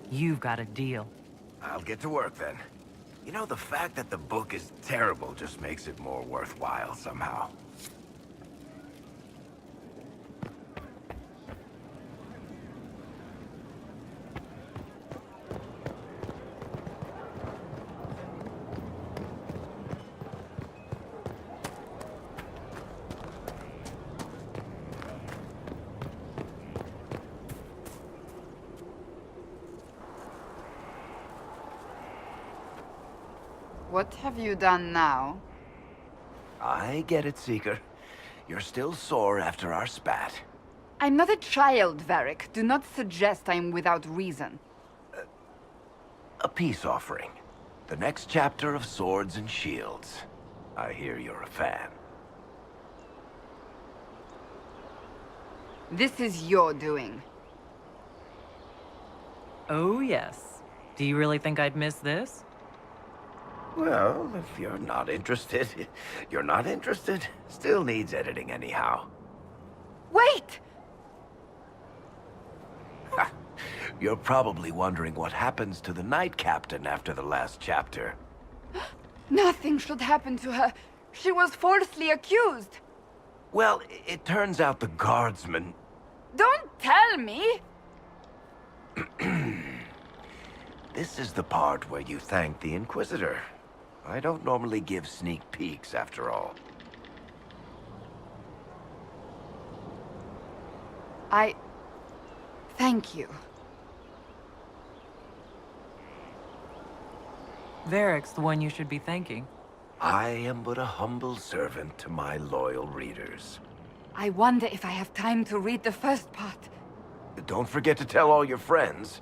You've got a deal. I'll get to work then. You know, the fact that the book is terrible just makes it more worthwhile somehow. What have you done now? I get it, Seeker. You're still sore after our spat. I'm not a child, Varric. Do not suggest I'm without reason. A peace offering. The next chapter of Swords and Shields. I hear you're a fan. This is your doing. Oh, yes. Do you really think I'd miss this? Well, if you're not interested, you're not interested. Still needs editing anyhow. Wait! You're probably wondering what happens to the Knight Captain after the last chapter. Nothing should happen to her. She was falsely accused. Well, it turns out the guardsman... Don't tell me! This is the part where you thank the Inquisitor. I don't normally give sneak peeks, after all. Thank you. Varric's the one you should be thanking. I am but a humble servant to my loyal readers. I wonder if I have time to read the first part. Don't forget to tell all your friends,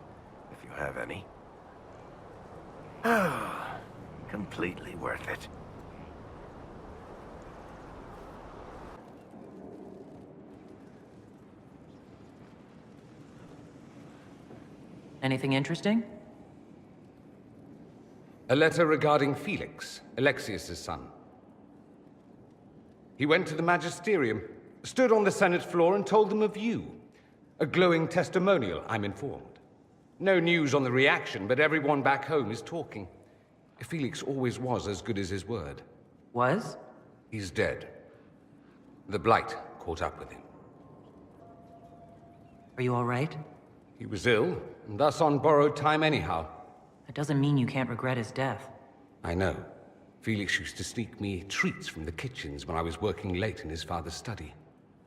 if you have any. Completely worth it. Anything interesting? A letter regarding Felix, Alexius's son. He went to the Magisterium, stood on the Senate floor and told them of you. A glowing testimonial, I'm informed. No news on the reaction, but everyone back home is talking. Felix always was as good as his word. Was? He's dead. The Blight caught up with him. Are you all right? He was ill, and thus on borrowed time anyhow. That doesn't mean you can't regret his death. I know. Felix used to sneak me treats from the kitchens when I was working late in his father's study.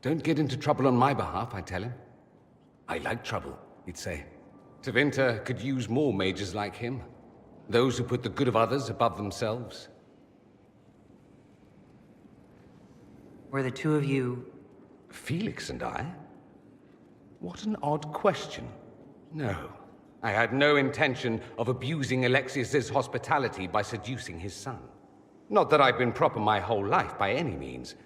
Don't get into trouble on my behalf, I tell him. I like trouble, he'd say. Tevinter could use more mages like him. Those who put the good of others above themselves. Were the two of you... Felix and I? What an odd question. No. I had no intention of abusing Alexius's hospitality by seducing his son. Not that I've been proper my whole life, by any means.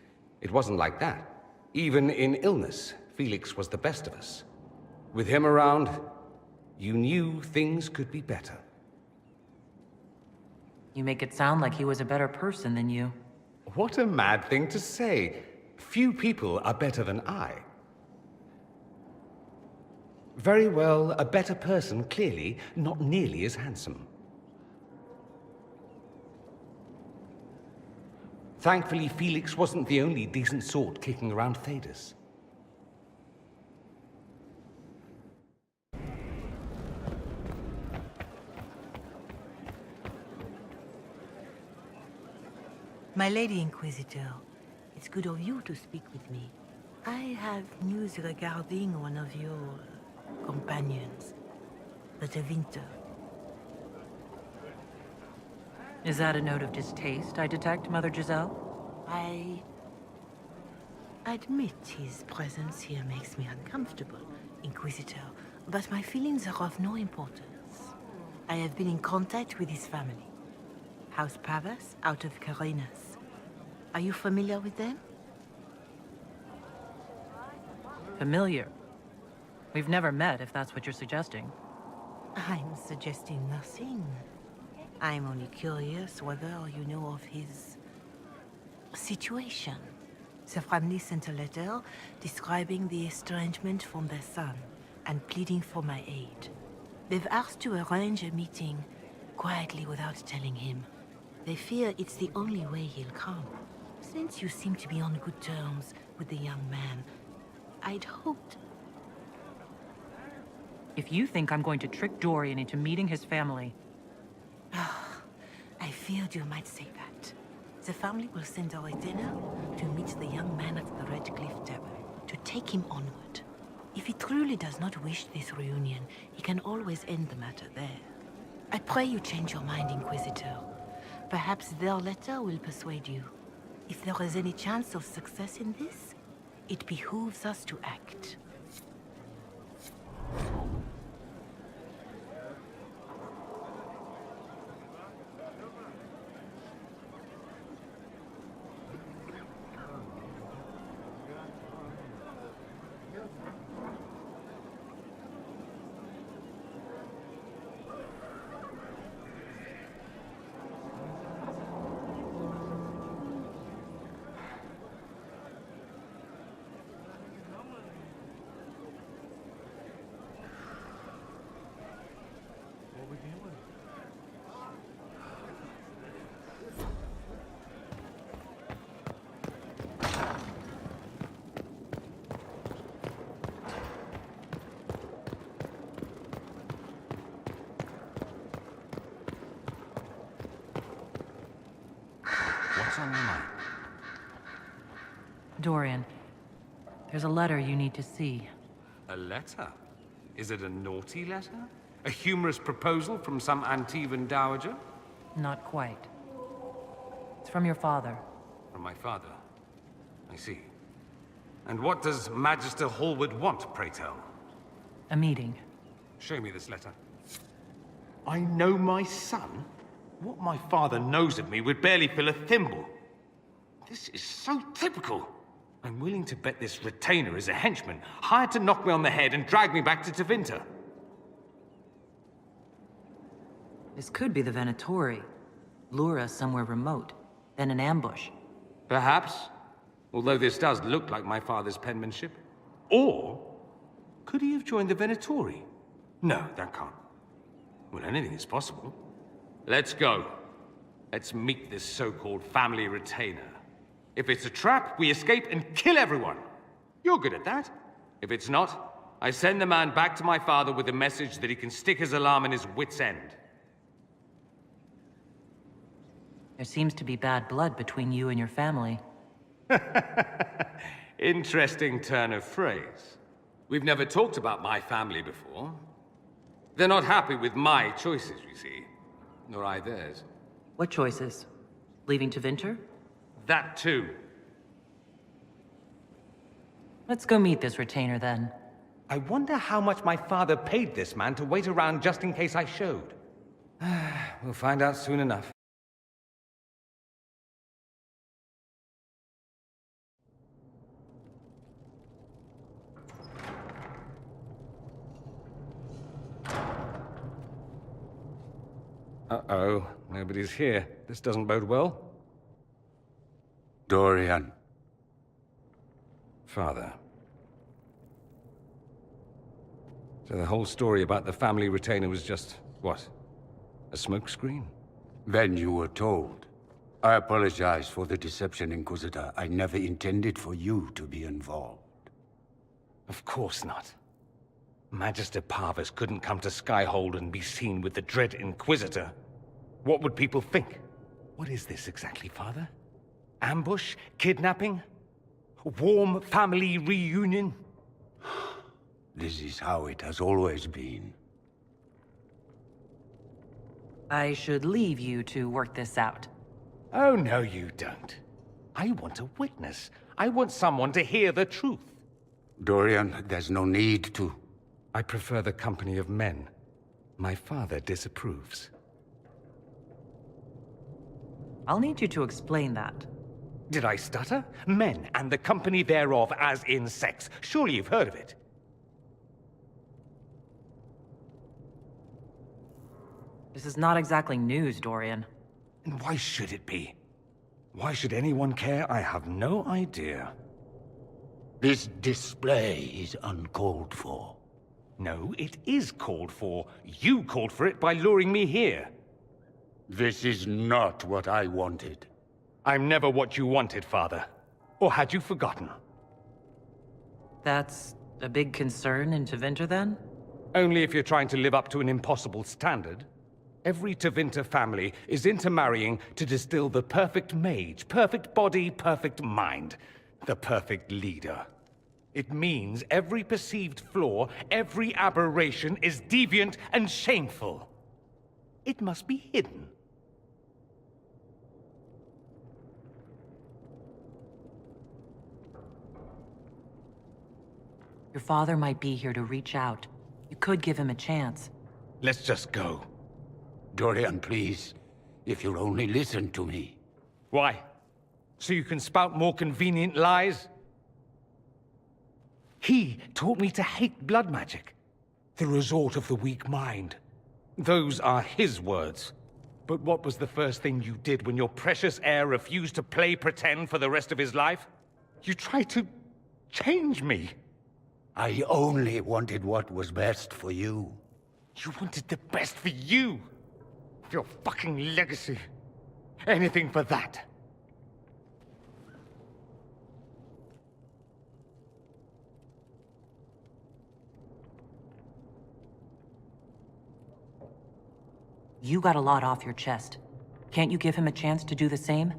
It wasn't like that. Even in illness, Felix was the best of us. With him around, you knew things could be better. You make it sound like he was a better person than you. What a mad thing to say. Few people are better than I. Very well, a better person, clearly, not nearly as handsome. Thankfully, Felix wasn't the only decent sort kicking around Thedas. My Lady Inquisitor, it's good of you to speak with me. I have news regarding one of your companions, the Tevinter. Is that a note of distaste I detect, Mother Giselle? I admit his presence here makes me uncomfortable, Inquisitor, but my feelings are of no importance. I have been in contact with his family. House Pavas, out of Carenas. Are you familiar with them? Familiar? We've never met, if that's what you're suggesting. I'm suggesting nothing. I'm only curious whether you know of his situation. The family sent a letter describing the estrangement from their son and pleading for my aid. They've asked to arrange a meeting quietly without telling him. They fear it's the only way he'll come. Since you seem to be on good terms with the young man, I'd hoped... If you think I'm going to trick Dorian into meeting his family... I feared you might say that. The family will send our dinner to meet the young man at the Red Cliff Tavern, to take him onward. If he truly does not wish this reunion, he can always end the matter there. I pray you change your mind, Inquisitor. Perhaps their letter will persuade you. If there is any chance of success in this, it behooves us to act. on your mind? Dorian, there's a letter you need to see. A letter? Is it a naughty letter? A humorous proposal from some Antivan dowager? Not quite. It's from your father. From my father? I see. And what does Magister Hallward want, pray tell? A meeting. Show me this letter. I know my son? What my father knows of me would barely fill a thimble. This is so typical. I'm willing to bet this retainer is a henchman, hired to knock me on the head and drag me back to Tevinter. This could be the Venatori. Lure us somewhere remote, then an ambush. Perhaps, although this does look like my father's penmanship. Or, could he have joined the Venatori? No, that can't. Well, anything is possible. Let's go. Let's meet this so-called family retainer. If it's a trap, we escape and kill everyone. You're good at that. If it's not, I send the man back to my father with a message that he can stick his alarm in his wit's end. There seems to be bad blood between you and your family. Interesting turn of phrase. We've never talked about my family before. They're not happy with my choices, you see. Nor I theirs. What choices? Leaving Tevinter? That too. Let's go meet this retainer, then. I wonder how much my father paid this man to wait around just in case I showed. We'll find out soon enough. Uh-oh, nobody's here. This doesn't bode well. Dorian. Father. So the whole story about the family retainer was just, what? A smokescreen? Then you were told. I apologize for the deception, Inquisitor. I never intended for you to be involved. Of course not. Magister Parvus couldn't come to Skyhold and be seen with the dread Inquisitor. What would people think? What is this exactly, Father? Ambush? Kidnapping? Warm family reunion? This is how it has always been. I should leave you to work this out. Oh, no, you don't. I want a witness. I want someone to hear the truth. Dorian, there's no need to. I prefer the company of men. My father disapproves. I'll need you to explain that. Did I stutter? Men, and the company thereof, as in sex. Surely you've heard of it. This is not exactly news, Dorian. And why should it be? Why should anyone care? I have no idea. This display is uncalled for. No, it is called for. You called for it by luring me here. This is not what I wanted. I'm never what you wanted, Father. Or had you forgotten? That's a big concern in Tevinter, then? Only if you're trying to live up to an impossible standard. Every Tevinter family is intermarrying to distill the perfect mage, perfect body, perfect mind. The perfect leader. It means every perceived flaw, every aberration is deviant and shameful. It must be hidden. Your father might be here to reach out. You could give him a chance. Let's just go. Dorian, please. If you'll only listen to me. Why? So you can spout more convenient lies? He taught me to hate blood magic. The resort of the weak mind. Those are his words. But what was the first thing you did when your precious heir refused to play pretend for the rest of his life? You tried to change me. I only wanted what was best for you. You wanted the best for you. Your fucking legacy. Anything for that. You got a lot off your chest. Can't you give him a chance to do the same?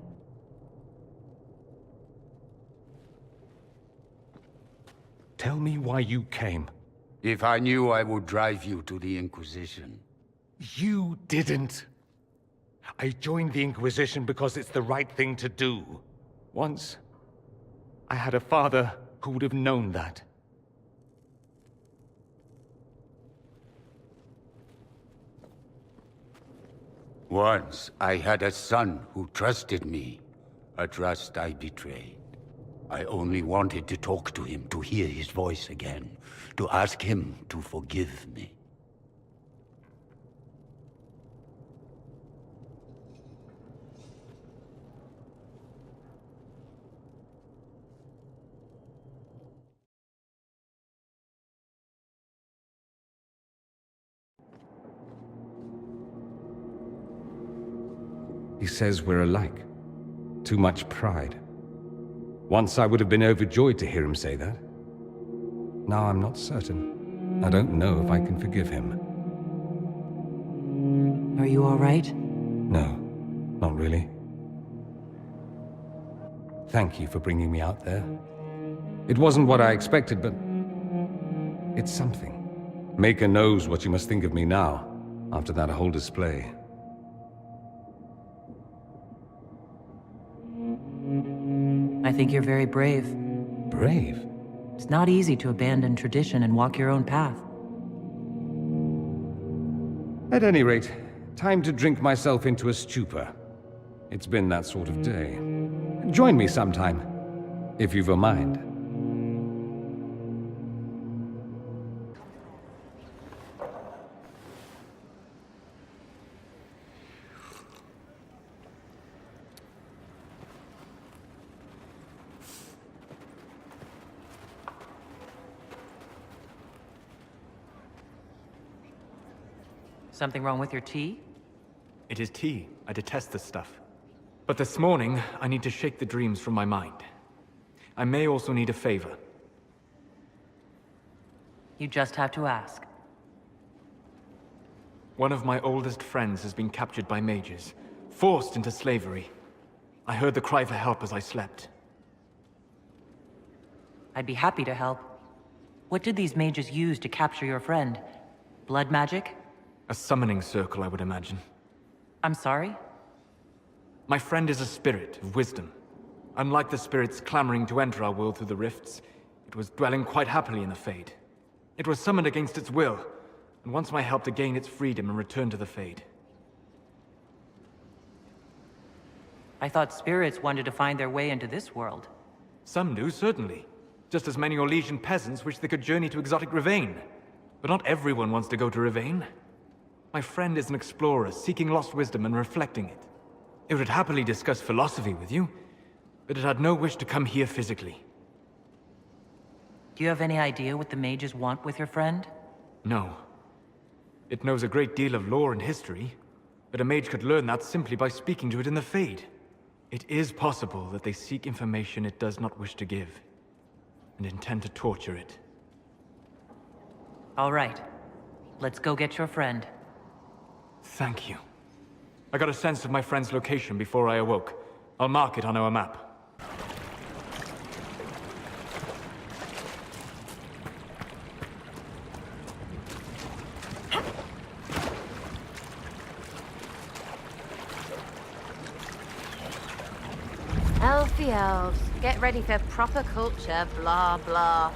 me why you came. If I knew, I would drive you to the Inquisition. You didn't. I joined the Inquisition because it's the right thing to do. Once, I had a father who would have known that. Once, I had a son who trusted me. A trust I betrayed. I only wanted to talk to him, to hear his voice again, to ask him to forgive me. He says we're alike. Too much pride. Once I would have been overjoyed to hear him say that. Now I'm not certain. I don't know if I can forgive him. Are you all right? No, not really. Thank you for bringing me out there. It wasn't what I expected, but it's something. Maker knows what you must think of me now, after that whole display. I think you're very brave. Brave? It's not easy to abandon tradition and walk your own path. At any rate, time to drink myself into a stupor. It's been that sort of day. Join me sometime, if you've a mind. Something wrong with your tea? It is tea. I detest this stuff. But this morning, I need to shake the dreams from my mind. I may also need a favor. You just have to ask. One of my oldest friends has been captured by mages, forced into slavery. I heard the cry for help as I slept. I'd be happy to help. What did these mages use to capture your friend? Blood magic? A summoning circle, I would imagine. I'm sorry? My friend is a spirit of wisdom. Unlike the spirits clamoring to enter our world through the rifts, it was dwelling quite happily in the Fade. It was summoned against its will, and wants my help to gain its freedom and return to the Fade. I thought spirits wanted to find their way into this world. Some do, certainly. Just as many Orlesian peasants wish they could journey to exotic Rivain. But not everyone wants to go to Rivain. My friend is an explorer, seeking lost wisdom and reflecting it. It would happily discuss philosophy with you, but it had no wish to come here physically. Do you have any idea what the mages want with your friend? No. It knows a great deal of lore and history, but a mage could learn that simply by speaking to it in the Fade. It is possible that they seek information it does not wish to give, and intend to torture it. All right. Let's go get your friend. Thank you. I got a sense of my friend's location before I awoke. I'll mark it on our map. Elfie elves, get ready for proper culture, blah blah.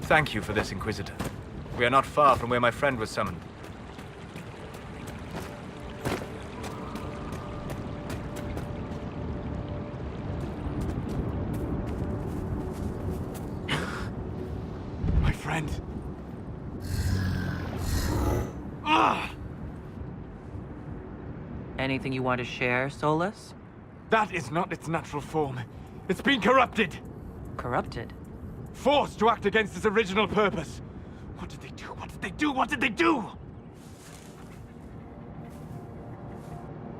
Thank you for this, Inquisitor. We are not far from where my friend was summoned. My friend. Ah! Anything you want to share, Solus? That is not its natural form. It's been corrupted. Corrupted? Forced to act against its original purpose. What did they do? What did they do? What did they do?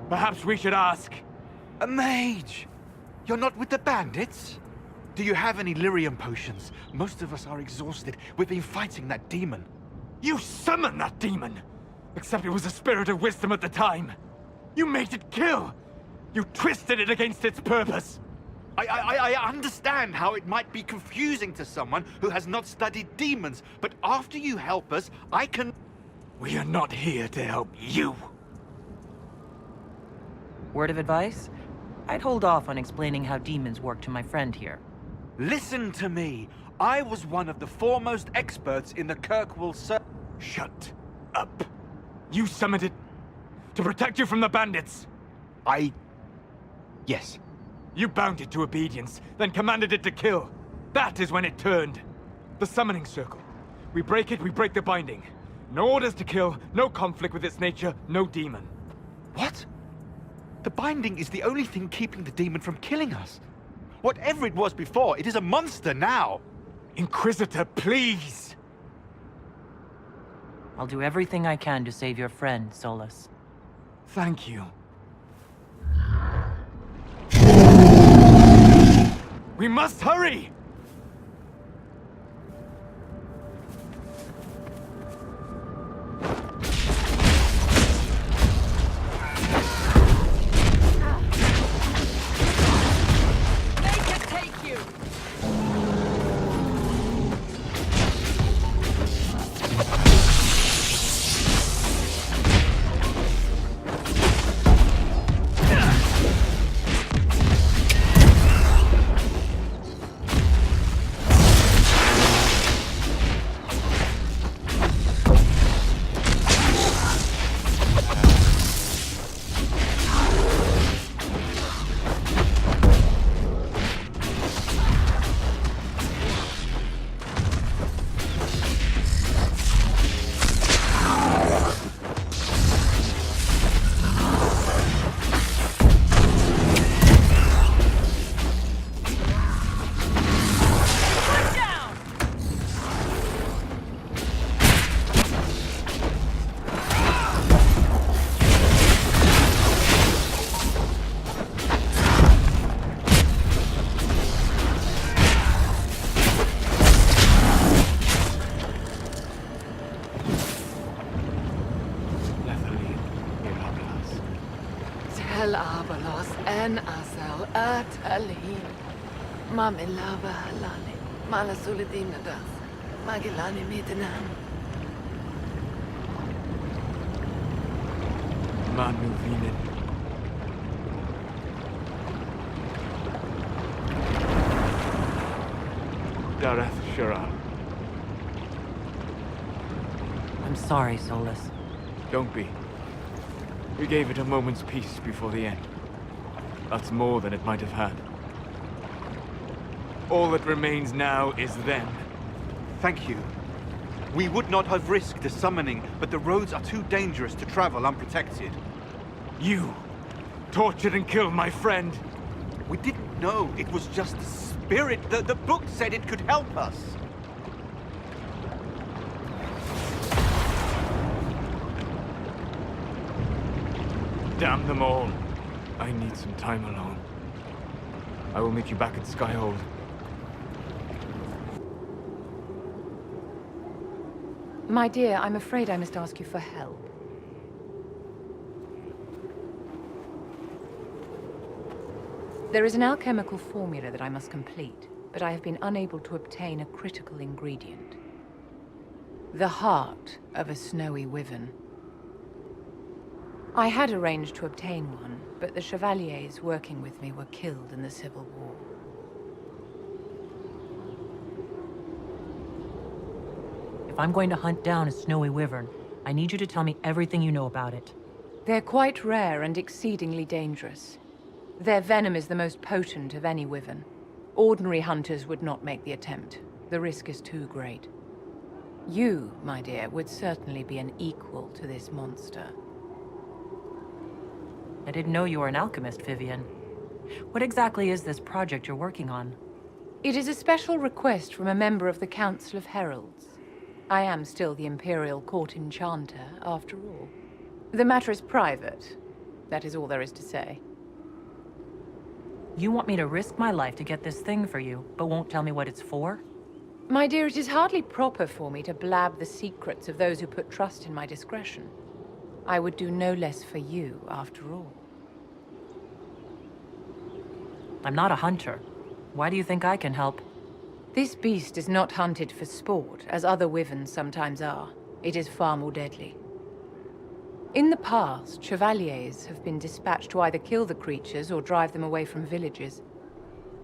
Perhaps we should ask. A mage! You're not with the bandits? Do you have any lyrium potions? Most of us are exhausted. We've been fighting that demon. You summoned that demon! Except it was a spirit of wisdom at the time. You made it kill! You twisted it against its purpose! I understand how it might be confusing to someone who has not studied demons, but after you help us, I can... We are not here to help you! Word of advice? I'd hold off on explaining how demons work to my friend here. Listen to me! I was one of the foremost experts in the Kirkwall Shut up! You summoned it to protect you from the bandits! Yes. You bound it to obedience, then commanded it to kill. That is when it turned. The summoning circle. We break it, we break the binding. No orders to kill, no conflict with its nature, no demon. What? The binding is the only thing keeping the demon from killing us. Whatever it was before, it is a monster now. Inquisitor, please! I'll do everything I can to save your friend, Solus. Thank you. We must hurry! El Abalos en Asel Atalin. Mamilava Halani. Malasuladinadas. Magilani Midanam. Manu Vinen. Dareth Shiral. I'm sorry, Solus. Don't be. We gave it a moment's peace before the end. That's more than it might have had. All that remains now is them. Thank you. We would not have risked the summoning, but the roads are too dangerous to travel unprotected. You tortured and killed my friend. We didn't know it was just a spirit. The book said it could help us. Damn them all. I need some time alone. I will meet you back at Skyhold. My dear, I'm afraid I must ask you for help. There is an alchemical formula that I must complete, but I have been unable to obtain a critical ingredient. The heart of a snowy wyvern. I had arranged to obtain one, but the chevaliers working with me were killed in the Civil War. If I'm going to hunt down a snowy wyvern, I need you to tell me everything you know about it. They're quite rare and exceedingly dangerous. Their venom is the most potent of any wyvern. Ordinary hunters would not make the attempt. The risk is too great. You, my dear, would certainly be an equal to this monster. I didn't know you were an alchemist, Vivian. What exactly is this project you're working on? It is a special request from a member of the Council of Heralds. I am still the Imperial Court Enchanter, after all. The matter is private. That is all there is to say. You want me to risk my life to get this thing for you, but won't tell me what it's for? My dear, it is hardly proper for me to blab the secrets of those who put trust in my discretion. I would do no less for you, after all. I'm not a hunter. Why do you think I can help? This beast is not hunted for sport, as other wyverns sometimes are. It is far more deadly. In the past, chevaliers have been dispatched to either kill the creatures or drive them away from villages.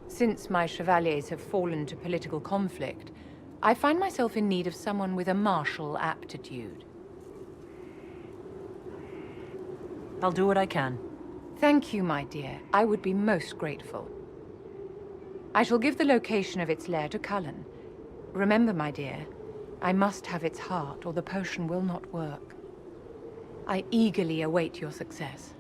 Since my chevaliers have fallen to political conflict, I find myself in need of someone with a martial aptitude. I'll do what I can. Thank you, my dear. I would be most grateful. I shall give the location of its lair to Cullen. Remember, my dear, I must have its heart, or the potion will not work. I eagerly await your success.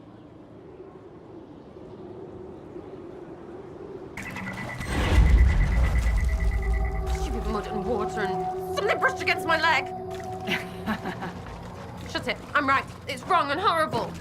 Stupid mud and water and something brushed against my leg. Shut it. I'm right. It's wrong and horrible.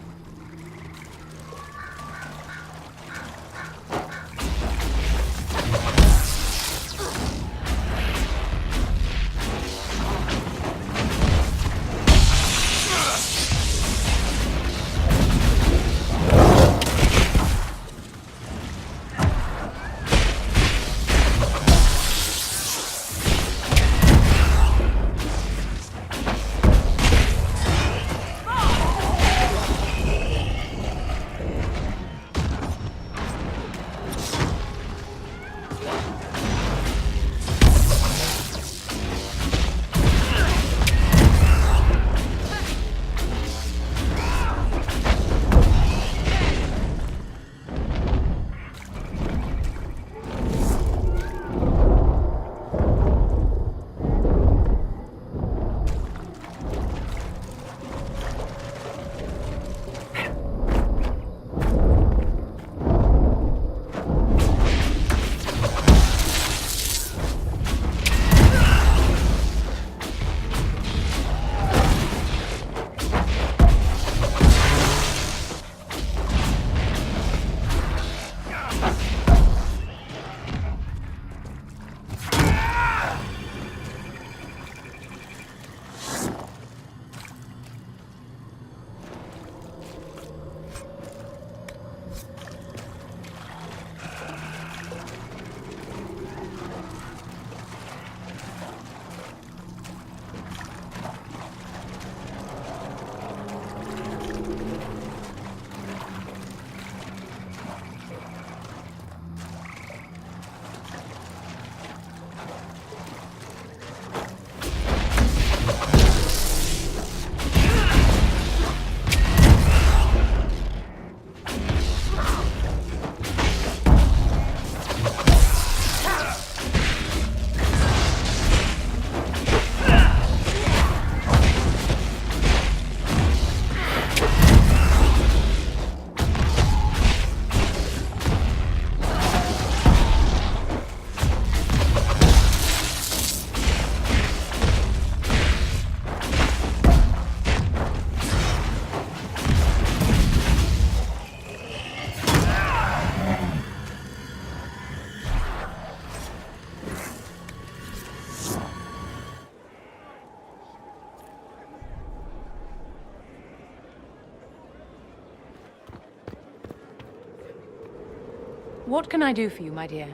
What can I do for you, my dear?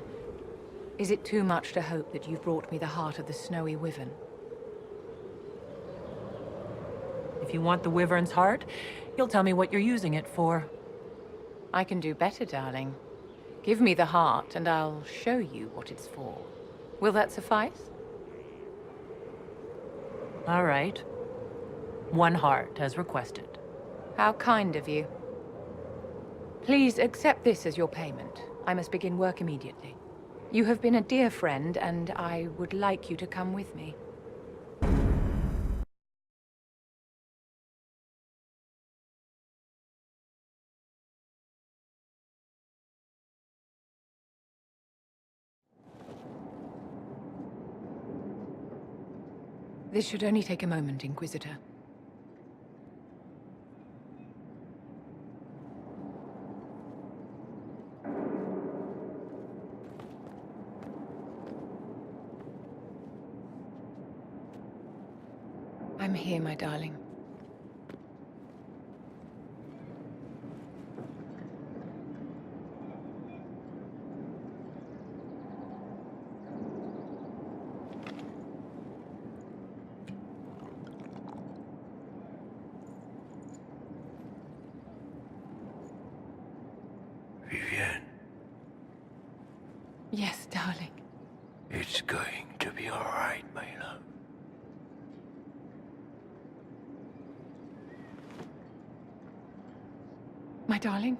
Is it too much to hope that you've brought me the heart of the snowy wyvern? If you want the wyvern's heart, you'll tell me what you're using it for. I can do better, darling. Give me the heart, and I'll show you what it's for. Will that suffice? All right. 1 heart, as requested. How kind of you. Please accept this as your payment. I must begin work immediately. You have been a dear friend, and I would like you to come with me. This should only take a moment, Inquisitor. I'm here, my darling. Vivienne, Yes, darling. it's going to be all right, my love. My darling?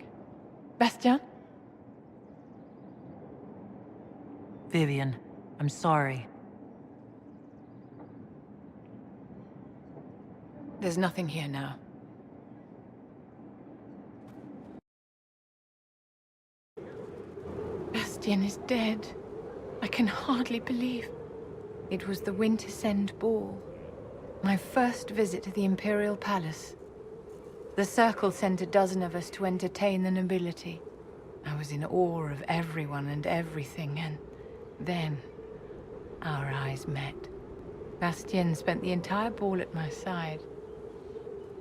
Bastian? Vivian, I'm sorry. There's nothing here now. Bastian is dead. I can hardly believe. It was the Wintersend Ball. My first visit to the Imperial Palace. The Circle sent a dozen of us to entertain the nobility. I was in awe of everyone and everything, and then our eyes met. Bastien spent the entire ball at my side.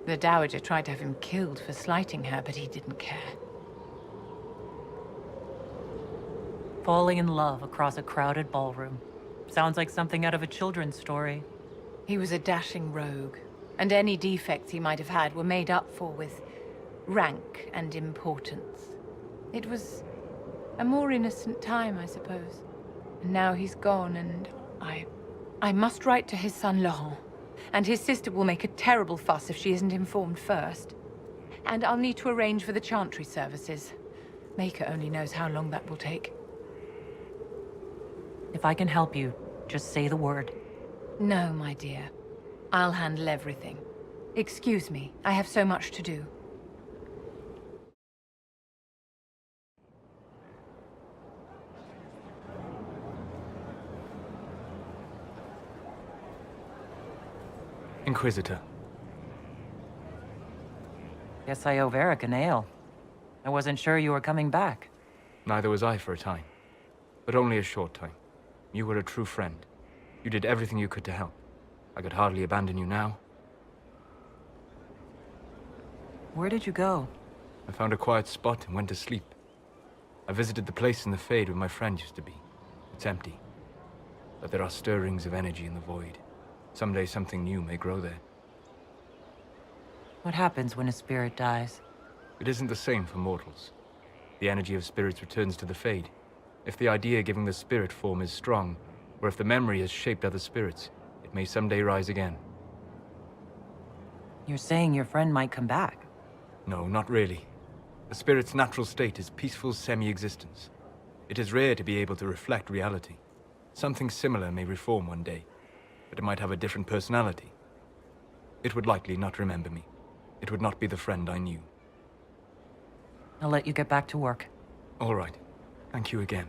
The Dowager tried to have him killed for slighting her, but he didn't care. Falling in love across a crowded ballroom. Sounds like something out of a children's story. He was a dashing rogue, and any defects he might have had were made up for with rank and importance. It was a more innocent time, I suppose. And now he's gone, and I must write to his son Laurent. And his sister will make a terrible fuss if she isn't informed first. And I'll need to arrange for the Chantry services. Maker only knows how long that will take. If I can help you, just say the word. No, my dear. I'll handle everything. Excuse me, I have so much to do. Inquisitor. Guess I owe Varric an ale. I wasn't sure you were coming back. Neither was I for a time. But only a short time. You were a true friend. You did everything you could to help. I could hardly abandon you now. Where did you go? I found a quiet spot and went to sleep. I visited the place in the Fade where my friend used to be. It's empty. But there are stirrings of energy in the void. Someday something new may grow there. What happens when a spirit dies? It isn't the same for mortals. The energy of spirits returns to the Fade. If the idea giving the spirit form is strong, or if the memory has shaped other spirits, it may someday rise again. You're saying your friend might come back? No, not really. A spirit's natural state is peaceful semi-existence. It is rare to be able to reflect reality. Something similar may reform one day, but it might have a different personality. It would likely not remember me. It would not be the friend I knew. I'll let you get back to work. All right. Thank you again.